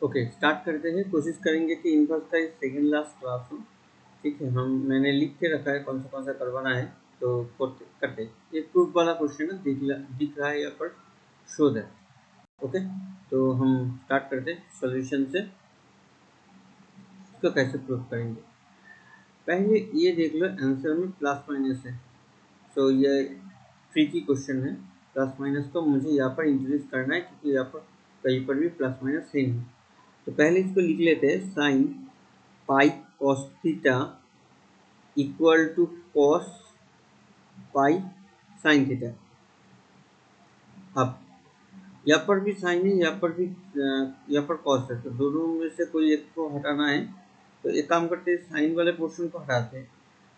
Okay, start करते हैं। कोशिश करेंगे कि इनवर्स का ये सेकेंड लास्ट क्लास हो। ठीक है, मैंने लिख के रखा है कौन सा करवाना है, तो करते हैं। ये प्रूफ वाला क्वेश्चन है, दिख रहा है यहाँ पर, शो दैट। ओके, तो हम स्टार्ट करते हैं सॉल्यूशन से। इसको कैसे प्रूफ करेंगे, पहले ये देख लो, आंसर में प्लस माइनस है। तो ये ट्रिकी क्वेश्चन है। प्लस माइनस को मुझे यहाँ पर इंट्रोड्यूस करना है, क्योंकि यहाँ पर कहीं पर भी प्लस माइनस है नहीं। तो पहले इसको लिख लेते हैं, sine pi cos theta equal to cos pi sine theta. अब यहाँ पर भी साइन है, यहाँ पर भी यहाँ पर कॉस है, तो दोनों में से कोई एक को हटाना है। तो एक काम करते हैं, साइन वाले पोर्शन को हटाते हैं।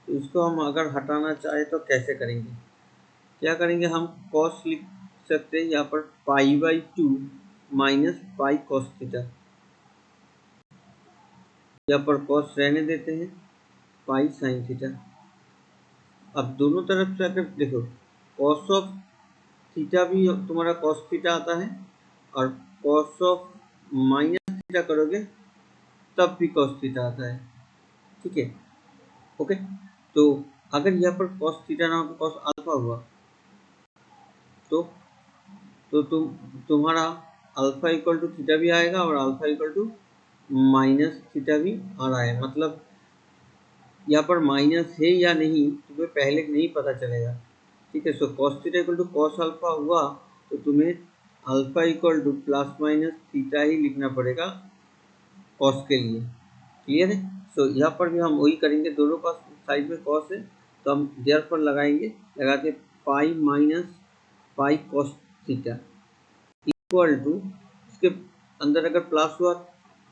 तो इसको हम अगर हटाना चाहे तो कैसे करेंगे, क्या करेंगे, हम कॉस लिख सकते हैं यहाँ पर पाई/2 माइनस पाई कॉस थीटा। यहाँ पर कॉस रहने देते हैं, पाई साइन थीटा। अब दोनों तरफ से अगर देखो, कॉस ऑफ थीटा भी तुम्हारा कॉस थीटा आता है, और कॉस ऑफ माइनस थीटा करोगे तब भी कॉस थीटा आता है। ठीक है, ओके। तो अगर यहाँ पर कॉस थीटा ना हो, कॉस अल्फा हुआ, तो तुम्हारा अल्फा इक्वल टू थीटा भी आएगा, और alpha equal to minus theta भी आ रहा है। मतलब यहाँ पर माइनस है या नहीं तुम्हें पहले नहीं पता चलेगा। ठीक है, so cos theta equal to cos alpha हुआ, तो तुम्हें alpha equal to plus minus theta ही लिखना पड़ेगा कॉस के लिए। क्लियर है? सो यहाँ पर भी हम वही करेंगे, दोनों का साइड में कॉस है, तो हम देयर पर लगाते pi minus pi cos theta equal to, इसके अंदर अगर प्लस हुआ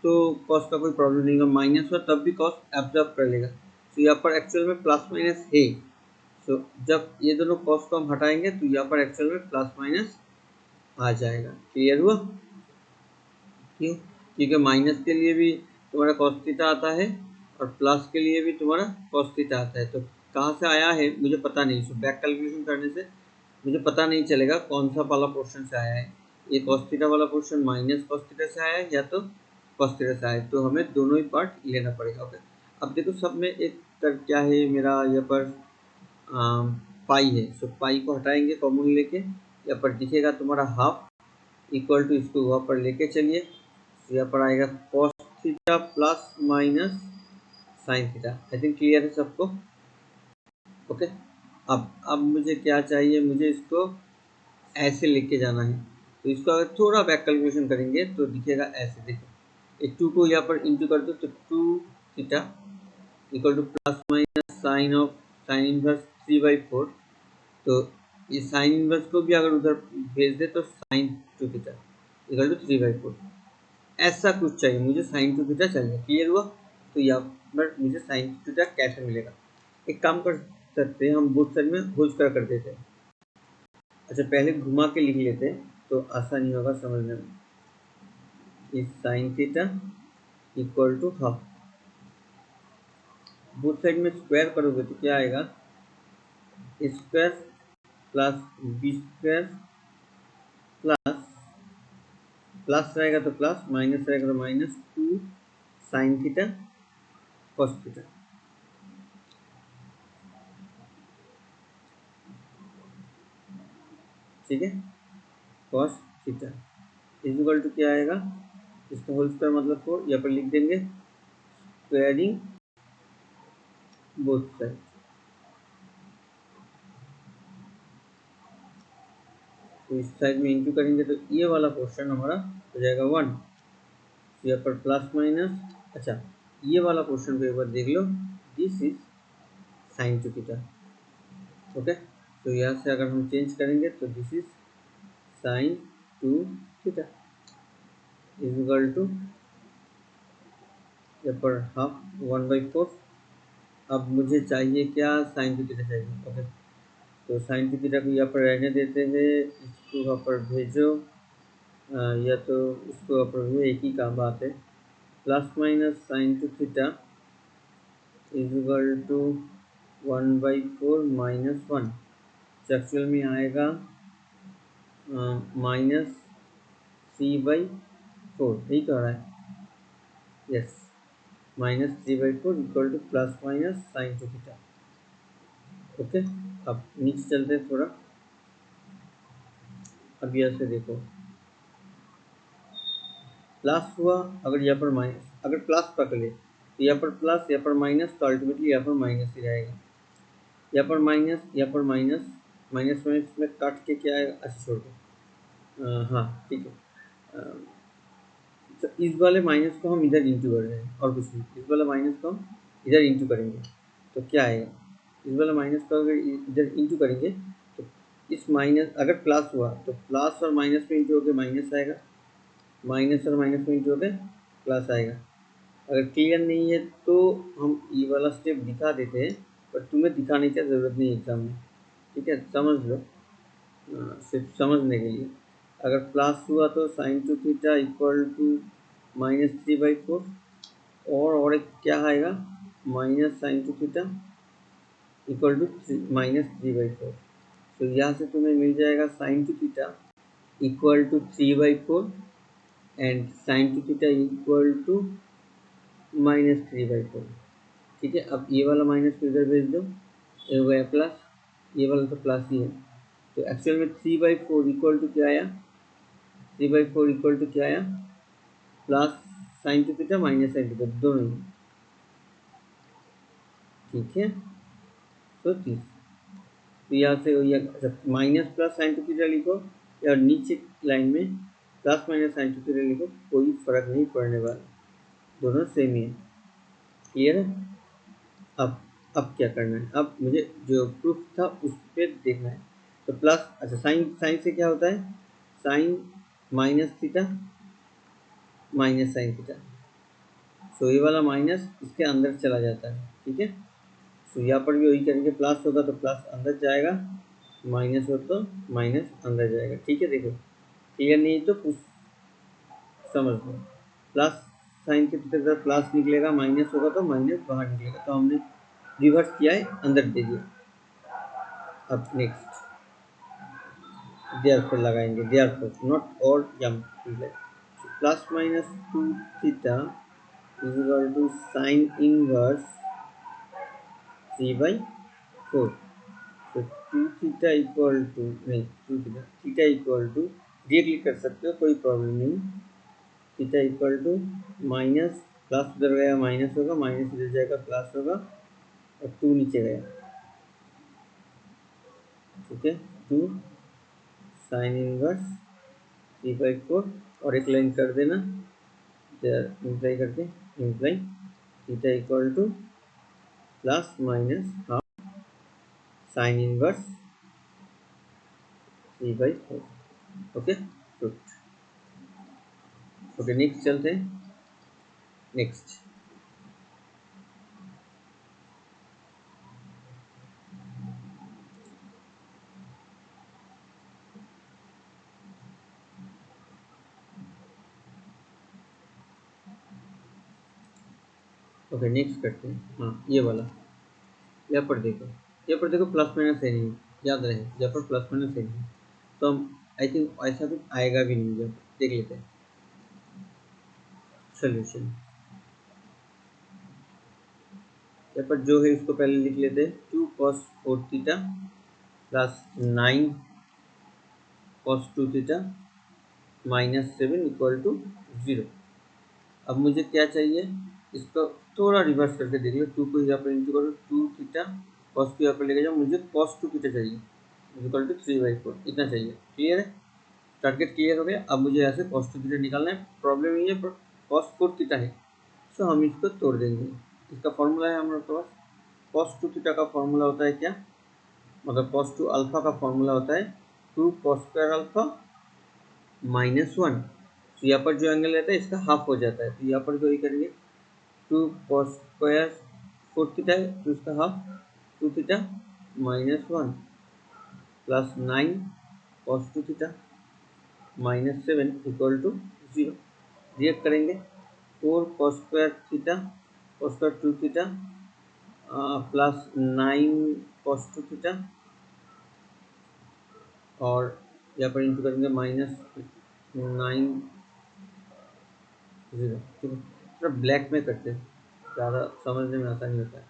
तो कॉस का कोई प्रॉब्लम नहीं होगा, माइनस हुआ तब भी कॉस एब्जॉर्ब कर लेगा। तो यहाँ पर एक्चुअल में प्लस माइनस है। तो जब ये दोनों कॉस को हम हटाएंगे तो यहाँ पर एक्चुअल में प्लस माइनस आ जाएगा। क्लियर हुआ? क्यों? क्योंकि माइनस के लिए भी तुम्हारा कॉस थीटा आता है, और प्लस के लिए भी तुम्हारा कॉस थीटा आता है। तो कहाँ से आया है मुझे पता नहीं, सो बैक कैलकुलेशन करने से मुझे पता नहीं चलेगा कौन सा वाला पोर्शन से आया है। ये कॉस थीटा वाला पोर्शन माइनस कॉस थीटा से आया है, या तो कॉस थीटा से आया है, तो हमें दोनों ही पार्ट लेना पड़ेगा। ओके, अब देखो सब में एक क्या है मेरा, यहाँ पर पाई है, सो पाई को हटाएंगे कॉमन लेके, यहाँ पर दिखेगा तुम्हारा हाफ इक्वल टू, इसको वहाँ पर लेके चलिए, तो यहाँ पर आएगा cos theta plus minus sine theta. I think clear है सबको? ओके, अब मुझे क्या चाहिए, मुझे इसको ऐसे लेके जाना है। तो इसको अगर थोड़ा बैक कैलकुलेशन करेंगे तो दिखेगा ऐसे। देखो, एक 2 को यहाँ पर इंटू कर दो, तो 2 theta equal to plus minus sine inverse 3/4। तो ये साइन इनवर्स को भी अगर उधर भेज दे तो साइन 2 थीटा इक्वल टू 3/4। ऐसा कुछ चाहिए मुझे, साइन 2 थीटा चाहिए। क्लियर हुआ? तो यहाँ पर मुझे साइन 2 थीटा कैसे मिलेगा, एक काम कर सकते हैं, हम बोथ साइड में होल स्क्वायर कर देते हैं। अच्छा, पहले घुमा के लिख लेते हैं तो आसानी होगा समझने में। इस sine theta equal to half, both side में स्क्वायर करोगे तो क्या आएगा, square plus B square plus, plus रहेगा तो प्लस, माइनस रहेगा तो minus 2 sine theta cos theta. ठीक है, कॉस थीटा इक्वल टू क्या आएगा, इसका होल स्क्वायर मतलब 4, यहाँ पर लिख देंगे स्क्वायरिंग बोथ साइड। तो इस साइड में इंटू करेंगे तो ये वाला पोर्शन हमारा हो जाएगा 1, यहाँ पर प्लस माइनस। अच्छा, ये वाला पोर्शन को एक बार देख लो, this is sine 2 theta. Okay, तो यहाँ से अगर हम चेंज करेंगे तो this is sine 2 theta is equal to, यहाँ पर हाफ 1/4। अब मुझे चाहिए क्या, साइन 2 थीटा चाहिए। ओके, तो साइन 2 थीटा को यहाँ पर रहने देते हैं, इसको यहाँ पर भेजो, या तो इसको यहाँ पर भेजो, एक ही काम बात है। Plus minus sine 2 theta is equal to 1/4 minus 1, actual में आएगा -3/4, यही कह रहा है। Yes, -3/4 equal to plus minus sine two theta. Okay, अब नीचे चलते हैं थोड़ा। अब यहाँ से देखो, प्लस हुआ, अगर यहाँ पर माइनस, अगर प्लस पकड़े तो यहाँ पर प्लस, यहाँ पर माइनस, तो अल्टीमेटली यहाँ पर माइनस ही रहेगा। यहाँ पर माइनस, यहाँ पर माइनस, माइनस माइनस में काट के क्या आएगा, अच्छा छोड़ दो, हाँ ठीक है। तो इस वाले माइनस को हम इधर इंटू कर रहे हैं और कुछ नहीं, इस वाले माइनस को हम इधर इंटू करेंगे तो क्या आएगा, इस वाले माइनस को अगर इधर इंटू करेंगे तो इस माइनस, अगर प्लस हुआ तो प्लस और माइनस में इंटू होकर माइनस आएगा, माइनस और माइनस में इंटू होकर प्लस आएगा। अगर क्लियर नहीं है तो हम ये वाला स्टेप दिखा देते हैं, पर तुम्हें दिखाने की ज़रूरत नहीं एग्जाम में, ठीक है, समझ लो, सिर्फ समझने के लिए। अगर प्लस हुआ तो sine two theta equal to -3/4, और एक क्या आएगा, minus sine two theta equal to -3/4। तो यहाँ से तुम्हें मिल जाएगा sine two theta equal to 3/4 and sine two theta equal to -3/4। ठीक है, अब ये वाला माइनस को इधर भेज दो, ये हो गया प्लस, ये वाला तो प्लस ही है। तो एक्चुअल में 3/4 इक्वल टू क्या आया, 3/4 इक्वल टू क्या आया, plus sign two theta minus sine two theta दोनों ही, ठीक है। तो 30, तो यहाँ से minus plus sign two theta लिखो या नीचे लाइन में plus minus sine two theta लिखो, कोई फर्क नहीं पड़ने वाला, दोनों सेम ही है। क्लियर है। अब क्या करना है, अब मुझे जो प्रूफ था उस पर देखना है। तो प्लस, अच्छा साइन, साइन से क्या होता है, sine minus theta minus sine theta, so ये वाला माइनस इसके अंदर चला जाता है, ठीक है। तो यहाँ पर भी वही करेंगे, प्लस होगा तो प्लस अंदर जाएगा, माइनस हो तो माइनस अंदर जाएगा, ठीक है। देखो क्लियर नहीं तो कुछ समझ लो, प्लस साइन के तरफ प्लस निकलेगा, माइनस होगा तो माइनस बाहर निकलेगा, तो हमने रिवर्स किया है, अंदर दे दिया। अब नेक्स्ट देयरफॉर लगाएंगे, देयरफॉर नॉट और यम, plus minus 2 theta is equal to sine inverse 3/4। तो 2 थीटा इक्वल टू, नहीं 2 theta, theta equal to directly कर सकते हो, कोई प्रॉब्लम नहीं। Theta equal to minus, plus उधर गया माइनस होगा, माइनस इधर जाएगा प्लस होगा, और 2 नीचे गया, ठीक है। 2 साइन इनवर्स 3/4, और एक लाइन कर देना इम्प्लाई करके, imply theta equal to plus minus half sine inverse 3/4। Okay good. Okay next चलते हैं, नेक्स्ट। ओके नेक्स्ट करते हैं, हाँ ये वाला, यहाँ पर देखो, यहाँ पर देखो प्लस माइनस है नहीं, याद रहे यहाँ पर प्लस माइनस है नहीं, तो हम आई थिंक ऐसा कुछ आएगा भी नहीं, जब देख लेते हैं सोल्यूशन। यहाँ पर जो है इसको पहले लिख लेते हैं, 2 cos 4 theta plus 9 cos 2 theta -7 equal to 0। अब मुझे क्या चाहिए, इसको थोड़ा रिवर्स करके देख लो, 2 को यहाँ पर इंटू करो, 2 थीटा cos को यहाँ पर लेके जाओ, मुझे cos 2 थीटा चाहिए इक्वल टू 3/4, इतना चाहिए। क्लियर है, टारगेट क्लियर हो गया। अब मुझे यहाँ से cos 2 थीटा निकालना है, प्रॉब्लम ये है पर cos 4 थीटा है, सो हम इसको तोड़ देंगे। इसका फॉर्मूला है हमारे पास, cos 2 थीटा का फॉर्मूला होता है क्या, मतलब cos 2 अल्फा का फॉर्मूला होता है 2 cos स्क्वायर अल्फा -1। तो यहाँ पर जो एंगल रहता है इसका हाफ हो जाता है, तो यहाँ पर जो ही करेंगे 2 cos स्क्वायर 4 थीटा है तो इसका half 2 theta -1 plus 9 cos 2 theta -7 equal to 0। React करेंगे, 4 cos square theta cos square 2 theta plus 9 cos 2 theta, और यहाँ पर इंटू करेंगे -9 0, ठीक है। थोड़ा ब्लैक में करते हैं, ज़्यादा समझने में आसानी होता है।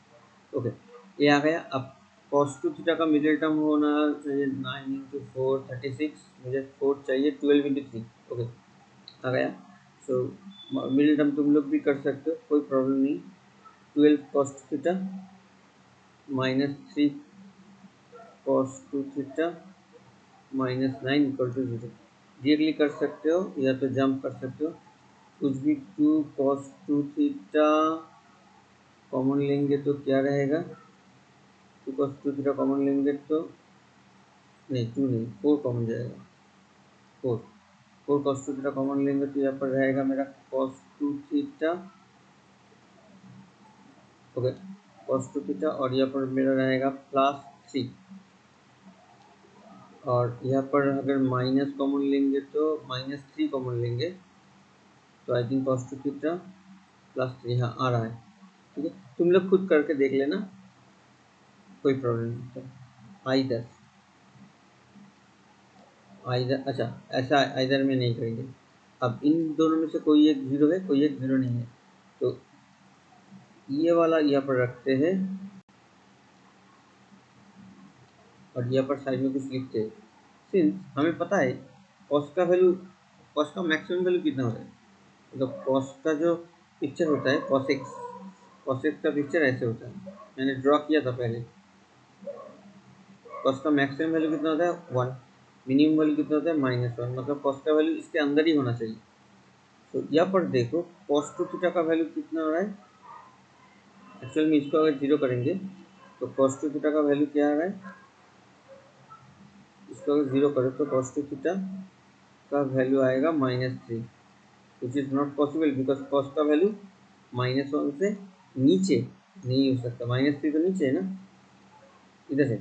ओके, ये आ गया। अब cos टू थीटा का मिडिल टर्म होना चाहिए 9 इंटू 4 36, मुझे 4 चाहिए 12 इंटू 3। ओके, आ गया। सो मिडिल टर्म तुम लोग भी कर सकते हो, कोई प्रॉब्लम नहीं। 12 cos two theta minus 3 cos two theta minus 9 equal to 0। Directly कर सकते हो या तो जंप कर सकते हो, कुछ भी। 2 cos टू थीटा कॉमन लेंगे तो क्या रहेगा, 2 cos टू थीटा कॉमन लेंगे तो नहीं, 2 नहीं, 4 कॉमन जाएगा। 4 cos टू थीटा कॉमन लेंगे तो यहाँ पर रहेगा मेरा cos two theta. Okay, cos two theta, और यहाँ पर मेरा रहेगा +3, और यहाँ पर अगर माइनस कॉमन लेंगे तो -3 कॉमन लेंगे तो I think cos two theta +3 हाँ आ रहा है। ठीक है, तुम लोग खुद करके देख लेना, कोई प्रॉब्लम नहीं। आइदर आइदर अच्छा, ऐसा आइदर में नहीं करेंगे। अब इन दोनों में से कोई एक 0 है, कोई एक 0 नहीं है, तो ये वाला यहाँ पर रखते हैं और यहाँ पर साइड में कुछ लिखते हैं। सिंस हमें पता है कॉस का वैल्यू, कॉस का मैक्सिमम वैल्यू कितना होता है, तो कॉस का जो पिक्चर होता है कॉस एक्स का पिक्चर ऐसे होता है, मैंने ड्रॉ किया था पहले। कॉस का मैक्सिमम वैल्यू कितना होता है 1, मिनिमम वैल्यू कितना होता है -1, मतलब कॉस का वैल्यू इसके अंदर ही होना चाहिए। तो यहाँ पर देखो cos टू थीटा का वैल्यू कितना हो रहा है, एक्चुअल में इसको अगर 0 करेंगे तो cos टू थीटा का वैल्यू क्या आ रहा है, इसको अगर 0 करें तो cos टू थीटा का वैल्यू आएगा -3, which is not possible because cos का वैल्यू -1 से नीचे नहीं हो सकता। -3 तो नीचे है ना, इधर है,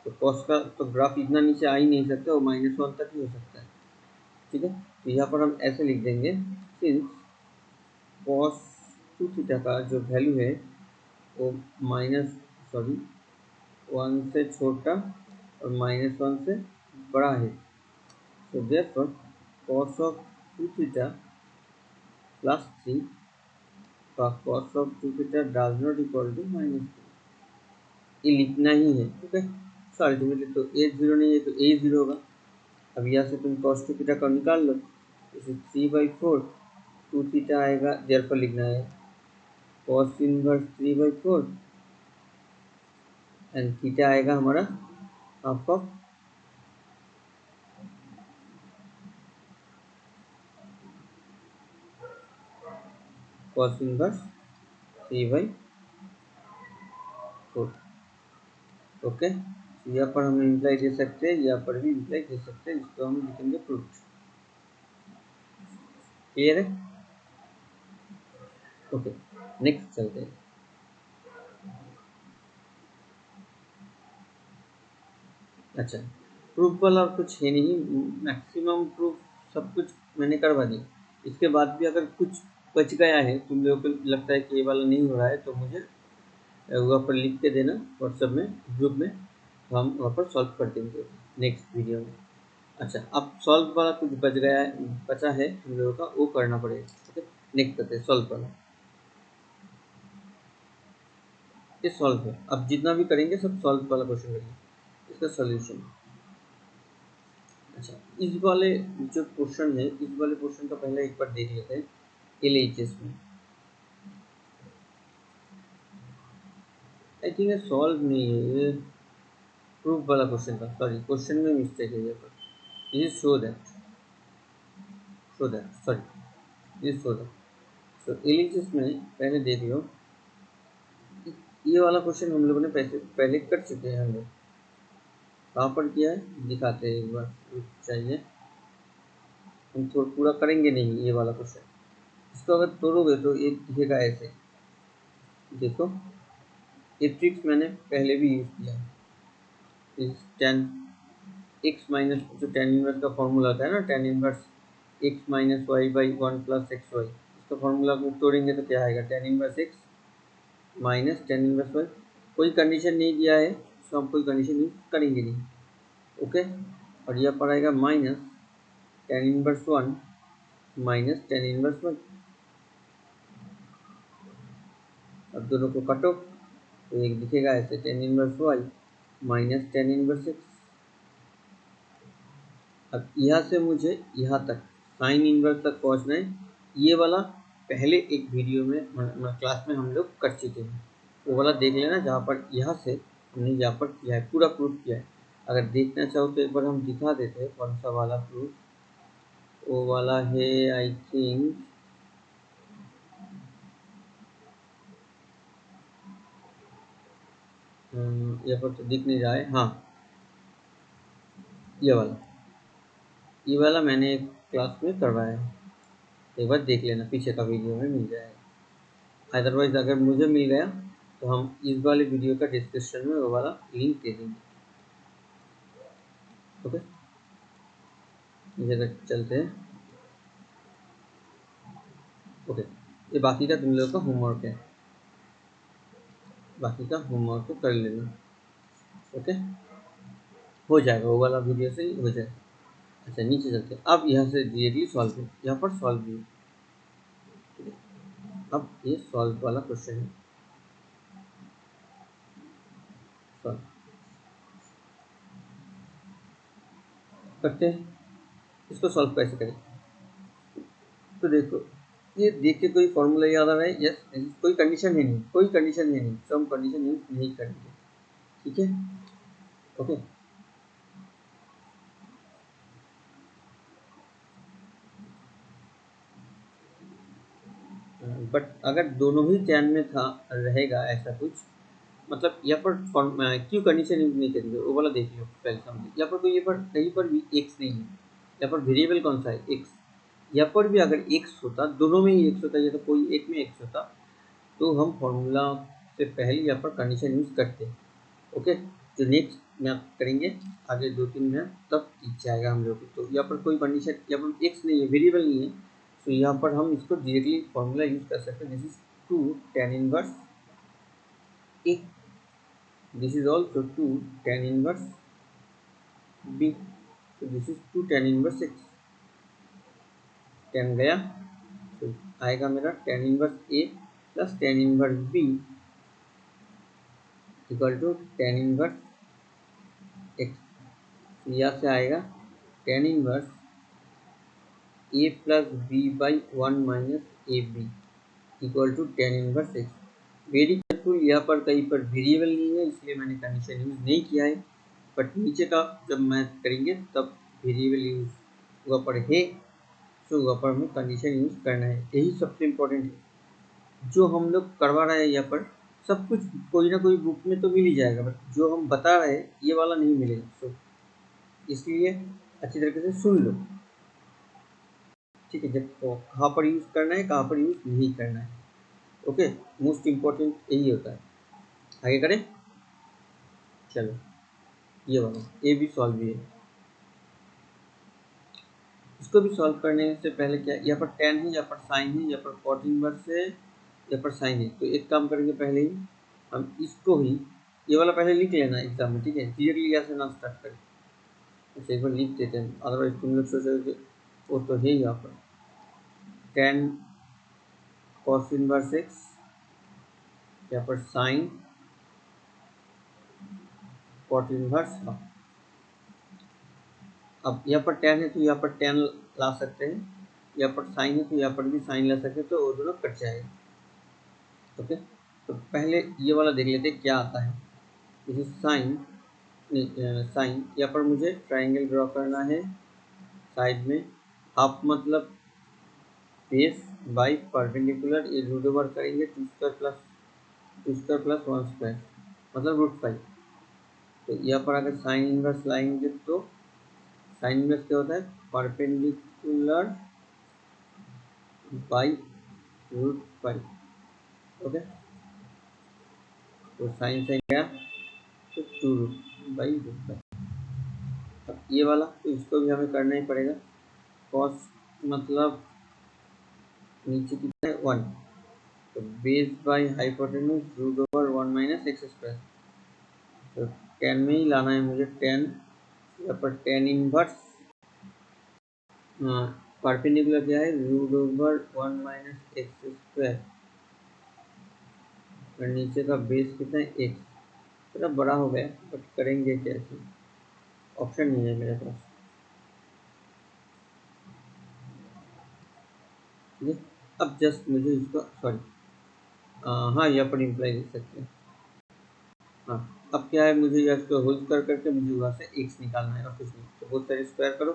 तो cos का तो ग्राफ इतना नीचे आ ही नहीं सकता, वो -1 तक ही हो सकता है। ठीक है, तो यहाँ पर हम ऐसे लिख देंगे, सिंस cos टू थीटा का जो वैल्यू है वो -1 से छोटा और -1 से बड़ा है, so therefore cos of 2 theta plus 3 का cos of 2 theta does not equal to -3, ये लिखना ही है। ठीक है, सो अल्टीमेटली तो a 0 नहीं है तो a 0 होगा। अब यहाँ से तुम cos 2 थीटा का निकाल लो, इसे 3/4 2 थीटा आएगा, therefore लिखना है cos इनवर्स 3/4 एंड थीटा आएगा हमारा half of cos inverse 3/4। Okay, यहाँ पर हम इम्प्लाई दे सकते हैं, यहाँ पर भी इम्प्लाई दे सकते हैं, इसको हम लिखेंगे प्रूफ। क्लियर है? ओके, नेक्स्ट चलते हैं। अच्छा, प्रूफ वाला और कुछ है नहीं, मैक्सिमम प्रूफ सब कुछ मैंने करवा दी। इसके बाद भी अगर कुछ बच गया है, तुम लोगों को लगता है कि ये वाला नहीं हो रहा है, तो मुझे वहाँ पर लिख के देना व्हाट्सएप में, ग्रुप में, तो हम वहाँ पर सॉल्व कर देंगे नेक्स्ट वीडियो में। अच्छा, अब सॉल्व वाला कुछ बचा है तुम लोगों का, वो करना पड़ेगा। ओके, नेक्स्ट करते हैं सॉल्व वाला। ये सॉल्व है, अब जितना भी करेंगे सब सॉल्व वाला क्वेश्चन करेंगे, इसका सॉल्यूशन। अच्छा, इस वाले जो क्वेश्चन है, इस वाले क्वेश्चन का पहले एक बार देख लेते हैं LHS में। आई थिंक ये सॉल्व नहीं है, ये प्रूफ वाला क्वेश्चन था, सॉरी क्वेश्चन में मिस्टेक है यहाँ पर। ये शो दैट सॉरी, ये शो दैट। तो LHS में पहले देख लो, ये वाला क्वेश्चन हम लोगों ने पहले कर चुके हैं। हम लोग कहाँ पर किया है दिखाते हैं एक बार, चाहिए हम थोड़ा पूरा करेंगे नहीं ये वाला क्वेश्चन। इसको अगर तोड़ोगे तो ये दिखेगा ऐसे, देखो ये ट्रिक्स मैंने पहले भी यूज़ किया है। इस टेन एक्स माइनस जो टेन इनवर्स का फॉर्मूला होता है ना, tan inverse x minus y by 1 + XY, इसका फॉर्मूला को तोड़ेंगे तो क्या आएगा, tan inverse x minus tan inverse y. कोई कंडीशन नहीं दिया है तो हम कोई कंडीशन यूज करेंगे नहीं। ओके, और यहाँ पर आएगा minus tan inverse 1 minus tan inverse 1। अब दोनों को काटो तो एक दिखेगा ऐसे tan inverse y minus tan inverse x। अब यहाँ से मुझे यहाँ तक साइन इनवर्स तक पहुँचना है। ये वाला पहले एक वीडियो में क्लास में हम लोग कर चुके हैं, वो वाला देख लेना जहाँ पर यहाँ से हमने यहाँ पर किया है, पूरा प्रूफ किया है। अगर देखना चाहो तो एक बार हम दिखा देते हैं कौन सा वाला प्रूफ। वो वाला है आई थिंक यहाँ पर तो दिख नहीं रहा है। हाँ, ये वाला मैंने एक क्लास में करवाया है, एक बार देख लेना, पीछे का वीडियो में मिल जाएगा। अदरवाइज अगर मुझे मिल गया तो हम इस वाले वीडियो का डिस्क्रिप्शन में वो वाला लिंक दे देंगे। ओके, इधर चलते हैं। ओके, ये बाकी का तुम लोगों का होमवर्क है, बाकी का होमवर्क को कर लेना। ओके, हो जाएगा, वो वाला वीडियो से ही हो जाएगा। अच्छा, नीचे चलते हैं। अब यहाँ से डायरेक्टली सॉल्व करें, यहाँ पर सॉल्व भी है। अब ये सॉल्व वाला क्वेश्चन है, सॉल्व करते हैं। इसको सॉल्व कैसे करें तो देखो, ये देख के कोई फॉर्मूला याद आ रहा है? यस, कोई कंडीशन है नहीं, कोई कंडीशन है नहीं, तो हम कंडीशन यूज नहीं करेंगे। ठीक है, ओके। बट अगर दोनों ही टैन में था रहेगा ऐसा कुछ, मतलब यहाँ पर क्यों कंडीशन यूज नहीं करेंगे वो वाला देख लो पहले समझिए। यहाँ पर कोई ये पर कहीं पर भी एक्स नहीं है, यहाँ पर वेरिएबल कौन सा है? एक्स। यहाँ पर भी अगर एक्स होता, दोनों में ही एक्स होता, या तो कोई एक में एक्स होता, तो हम फॉर्मूला से पहले यहाँ पर कंडीशन यूज करते हैं। ओके, जो नेक्स्ट मैथ करेंगे आगे 2-3 मैथ, तब दिख जाएगा हम लोग को। तो यहाँ पर कोई कंडीशन, यहाँ पर एक्स नहीं है, वेरिएबल नहीं है, तो यहाँ पर हम इसको डायरेक्टली फॉर्मूला यूज कर सकते हैं। This is 2 tan inverse A, this is also 2 tan inverse B, तो this is 2 tan inverse X. tan गया तो आएगा मेरा tan inverse A plus tan inverse B equal to tan inverse X. यहाँ से आएगा tan inverse A plus B by 1 minus A B equal to tan inverse X. Very careful, यहाँ पर कहीं पर वेरिएबल नहीं है, इसलिए मैंने कंडीशन यूज नहीं किया है। बट नीचे का जब मैथ करेंगे तब वेरिएबल यूज वहाँ पर है, तो वहाँ पर हमें कंडीशन यूज करना है, यही सबसे इम्पोर्टेंट है। जो हम लोग करवा रहे हैं यहाँ पर सब कुछ कोई ना कोई बुक में तो मिल ही जाएगा, बट जो हम बता रहे हैं ये वाला नहीं मिलेगा, तो इसलिए अच्छी तरीके से सुन लो। ठीक है, जब तो कहाँ पर यूज़ करना है, कहाँ पर यूज़ नहीं करना है। ओके, मोस्ट इम्पोर्टेंट यही होता है। आगे करें, चलो ये वाला ए भी सॉल्व भी है। इसको भी सॉल्व करने से पहले क्या, यहाँ पर tan है, यहाँ पर साइन है, यहाँ पर cot इनवर्स है, यहाँ पर साइन है। तो एक काम करेंगे, पहले ही हम इसको ही ये वाला पहले लिख लेना एग्जाम में। ठीक है, क्लियरली यहाँ से ना स्टार्ट करें, अच्छा एक बार लिख देते हैं, अदरवाइज तुम लोग सोचोगे वो तो है यहाँ पर tan cos इनवर्स एक्स, यहाँ पर साइन cot इनवर्स। हाँ, अब यहाँ पर tan है तो यहाँ पर tan ला सकते हैं, यहाँ पर साइन है तो यहाँ पर भी साइन ला सकते हैं, तो वो दोनों कट जाएगा। ओके, तो पहले ये वाला देख लेते हैं क्या आता है। जैसे साइन, साइन यहाँ पर मुझे ट्राइंगल ड्रॉ करना है, साइड में हाफ मतलब बेस बाई परपेंडिकुलर, ये रूट ओवर करेंगे 2² + 1² मतलब √5। तो यहाँ पर अगर साइन इनवर्स लाएंगे तो साइन इनवर्स क्या होता है? Perpendicular by √5। ओके, तो साइन से क्या तो 2√5। अब ये वाला तो इसको भी हमें करना ही पड़ेगा। कॉस मतलब नीचे कितना है 1, तो base by hypotenuse √1 minus x²। तो 10 में ही लाना है मुझे, 10 यहाँ पर tan इनवर्स परपेंडिकुलर क्या है √1 माइनस x²। और नीचे का बेस कितना है एक्स, थोड़ा बड़ा हो गया बट करेंगे कैसे, ऑप्शन नहीं है मेरे पास। ठीक है, अब जस्ट मुझे इसको सॉरी हाँ यहाँ पर इम्प्लाई लिख सकते हैं। हाँ अब क्या है, मुझे यहाँ इसको होल्ड कर करके मुझे वहाँ से एक्स निकालना है और कुछ नहीं। तो बहुत सारे स्क्वायर करो,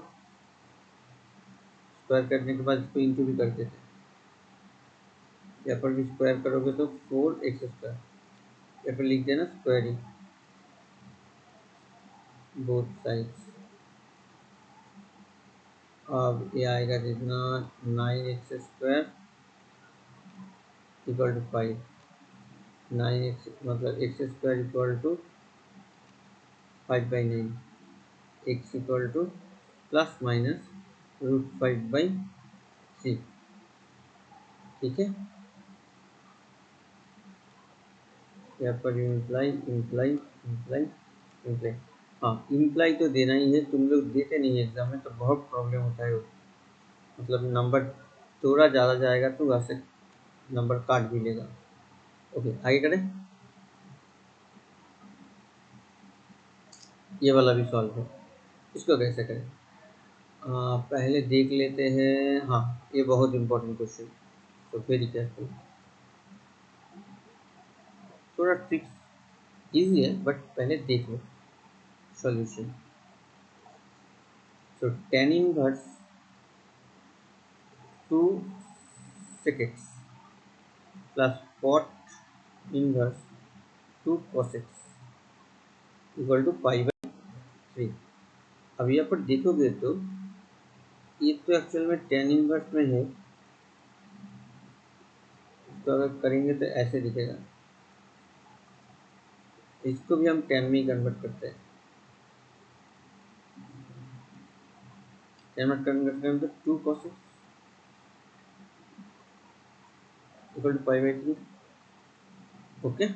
स्क्वायर करने के बाद इसको इंटू भी कर देते हैं। यहाँ पर भी स्क्वायर करोगे तो 4x², यहाँ पर लिख देना स्क्वायरिंग बोथ साइड्स। अब ये आएगा जितना 9x² इक्वल टू 5, 9x मतलब x² equal to 5/9, x equal to plus minus √5/6। ठीक है, यहाँ पर इम्प्लाई इम्प्लाई इम्प्लाई इम्प्लाई, हाँ इम्प्लाई तो देना ही है, तुम लोग देते नहीं है एग्जाम में तो बहुत प्रॉब्लम होता है वो, मतलब नंबर थोड़ा ज़्यादा जाएगा तो वहाँ से नंबर काट भी लेगा। ओके आगे करें, ये वाला भी सॉल्व है, इसको कैसे करें पहले देख लेते हैं। हाँ ये बहुत इंपॉर्टेंट क्वेश्चन, तो वेरी केयरफुल, थोड़ा ट्रिक्स इजी है बट पहले देख लो solution. So tan inverse 2 sec x plus cot inverse 2 cos x equal to π/3। अब यहाँ पर देखोगे तो ये तो एक्चुअल में tan इनवर्स में है, तो अगर करेंगे तो ऐसे दिखेगा, इसको भी हम tan में ही कन्वर्ट करते हैं। tan में कन्वर्ट करेंगे तो 2 cos x equal to π/3। Okay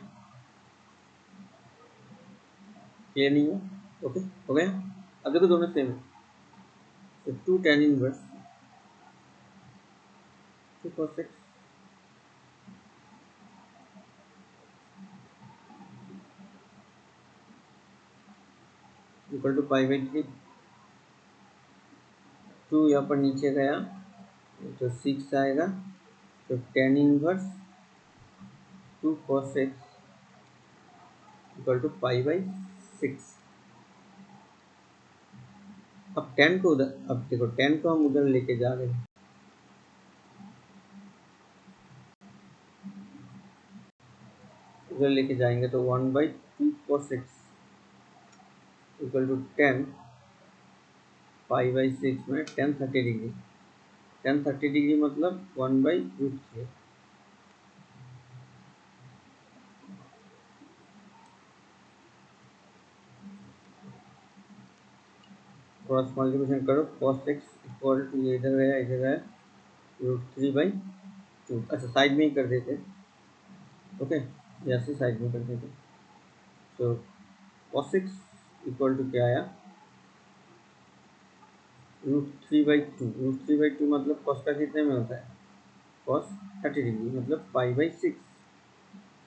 clear नहीं है, ओके हो गया। अब देखो दोनों सेम है, तो 2 tan inverse 2 cos x equal to π/3। 2 यहाँ पर नीचे गया तो 6 आएगा, तो tan inverse 2 cos x equal to π/6। अब tan को उधर, अब देखो tan को हम उधर लेके जा रहे हैं, उधर लेके जाएंगे तो 1/2 cos x equal to tan π/6 में tan 30 डिग्री, tan 30 डिग्री मतलब 1/√3। क्रॉस मल्टीप्लिकेशन करो, cos x इक्वल टू ये इधर है √3/2। अच्छा साइड में ही कर देते, ओके यहाँ से साइड में कर देते। तो cos x इक्वल टू क्या आया √3/2, √3/2 मतलब cos का कितने में होता है cos 30 डिग्री मतलब π/6।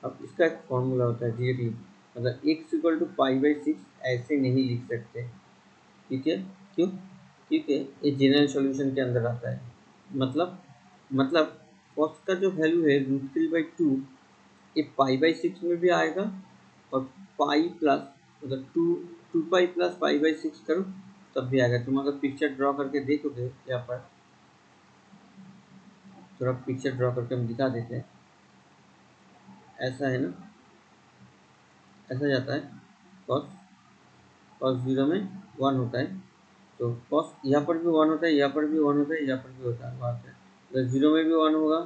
अब इसका एक फॉर्मूला होता है डायरेक्टली, मतलब x इक्वल टू π/6 ऐसे नहीं लिख सकते, ठीक है क्यों, क्योंकि ये जनरल सॉल्यूशन के अंदर आता है। मतलब cos का जो वैल्यू है √3/2 ये π/6 में भी आएगा और पाई प्लस मतलब 2 पाई प्लस π/6 करो तब भी आएगा। तुम अगर पिक्चर ड्रॉ करके देखोगे यहाँ पर, थोड़ा पिक्चर ड्रॉ करके हम दिखा देते हैं, ऐसा है ना, ऐसा जाता है cos, cos 0 में 1 होता है, तो cos यहाँ पर भी 1 होता है, यहाँ पर भी 1 होता है, यहाँ पर भी होता है, बात है तो 0 में भी 1 होगा।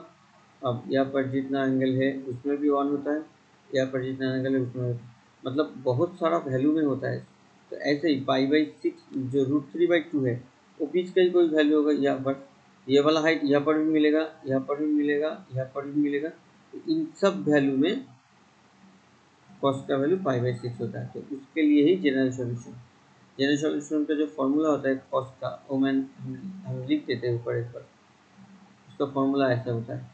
अब यहाँ पर जितना एंगल है उसमें भी 1 होता है, यहाँ पर जितना एंगल है उसमें, मतलब बहुत सारा वैल्यू में होता है। तो ऐसे ही π/6 जो √3/2 है वो बीच का ही कोई वैल्यू होगा, यहाँ पर ये वाला हाइट यहाँ पर भी मिलेगा, यहाँ पर भी मिलेगा, यहाँ पर भी मिलेगा, तो इन सब वैल्यू में कॉस का वैल्यू π/6 होता है। तो उसके लिए ही जनरल सॉल्यूशन, जनरल सॉल्यूशन का जो फॉर्मूला होता है कॉस का वो हम लिख देते हैं ऊपर एक बार, उसका फॉर्मूला ऐसा होता है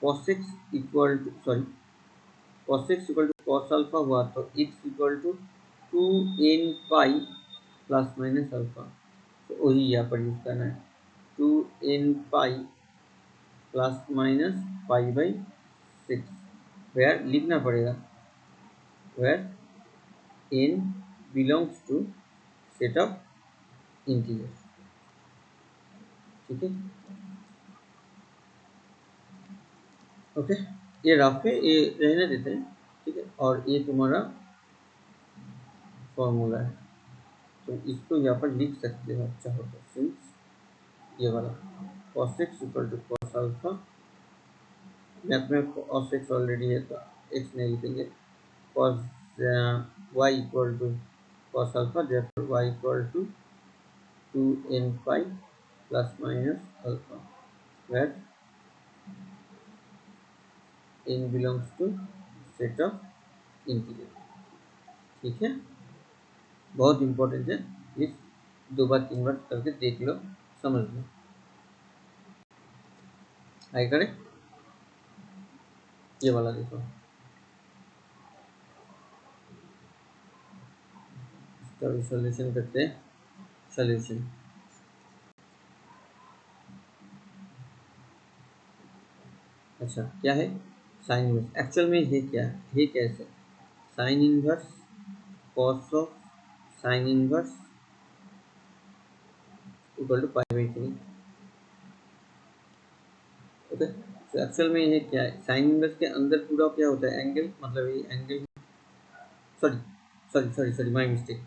cos x equal to sorry cos x equal to cos alpha हुआ तो x equal to 2n pi plus minus alpha, तो वही यहाँ पर यूज करना है 2n pi plus minus pi by 6, where लिखना पड़ेगा where n belongs to set of integer. ठीक है, ओके, ये रफ है, ये रहने देते हैं। ठीक है, और ये तुम्हारा फॉर्मूला है, तो इसको यहाँ पर लिख सकते हो चाहो तो, सिंस ये वाला cos x equal to cos alpha, math में cos x ऑलरेडी है तो x नहीं लिखेंगे, cos y equal to cos alpha, therefore y equal to 2n pi plus minus alpha, where n belongs to set of integer. ठीक है, बहुत important है, इस 2 बार 3 बार करके देख लो, समझ लो। आगे करें, ये वाला देखो, इसका भी सॉल्यूशन करते हैं। सॉल्यूशन अच्छा क्या है, साइन इनवर्स, एक्चुअल में ये क्या है, ये कैसे sine inverse cos of sine inverse equal to pi by 3। Okay, तो एक्चुअल में ये क्या है, साइन इनवर्स के अंदर पूरा क्या होता है, एंगल, मतलब ये angle, sorry sorry sorry sorry my mistake,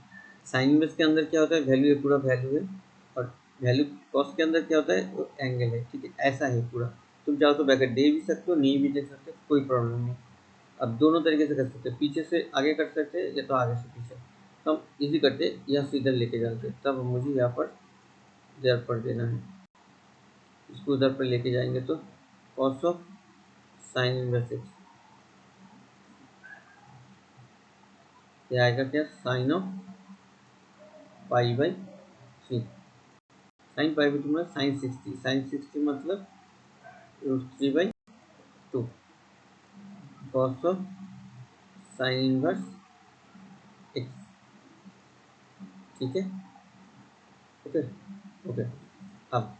sine inverse के अंदर क्या होता है, वैल्यू है, पूरा वैल्यू है, और वैल्यू कॉस के अंदर क्या होता है, वो एंगल है। ठीक है, ऐसा है पूरा, तुम चाहो तो ब्रैकेट दे भी सकते हो, नहीं भी दे सकते हो, कोई प्रॉब्लम नहीं। अब दोनों तरीके से कर सकते हैं, पीछे से आगे कर सकते हैं या तो आगे से पीछे, तो हम इजी करते या सीधा लेके जाते, तब मुझे यहाँ पर इधर पर देना है, इसको उधर पर लेके जाएंगे तो cos of sine inverse x, ये आएगा क्या, sine of pi by 3, sine pi by 2 मतलब साइन 60 मतलब √3/2, cos of sine inverse x. ठीक है, ओके ओके, अब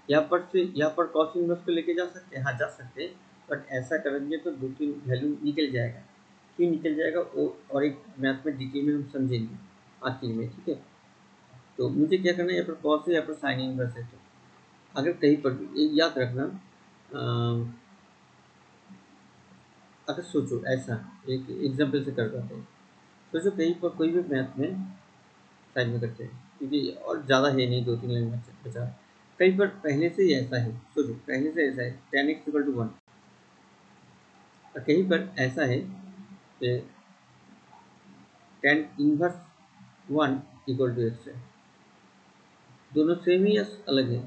यहाँ पर कॉस इनवर्स को लेके जा सकते हैं, हाँ जा सकते हैं, बट ऐसा करेंगे तो 2-3 वैल्यू निकल जाएगा, क्यों निकल जाएगा वो, और एक मैथ में डिटेल में हम समझेंगे आखिर में। ठीक है, तो मुझे क्या करना है, यहाँ पर कॉस है, यहाँ पर साइन इनवर्स है, तो अगर कहीं पर भी याद रखना, अगर सोचो ऐसा, एक एग्जाम्पल से कर पाते हैं, सोचो कहीं पर कोई भी मैथ में साइड में करते हैं, क्योंकि और ज़्यादा है नहीं, 2-3 लाइन बचा, कहीं पर पहले से ही ऐसा है, सोचो पहले से ऐसा है tan x इक्वल टू 1, और कहीं पर ऐसा है कि tan inverse 1 equal to x है, दोनों सेम ही या अलग है,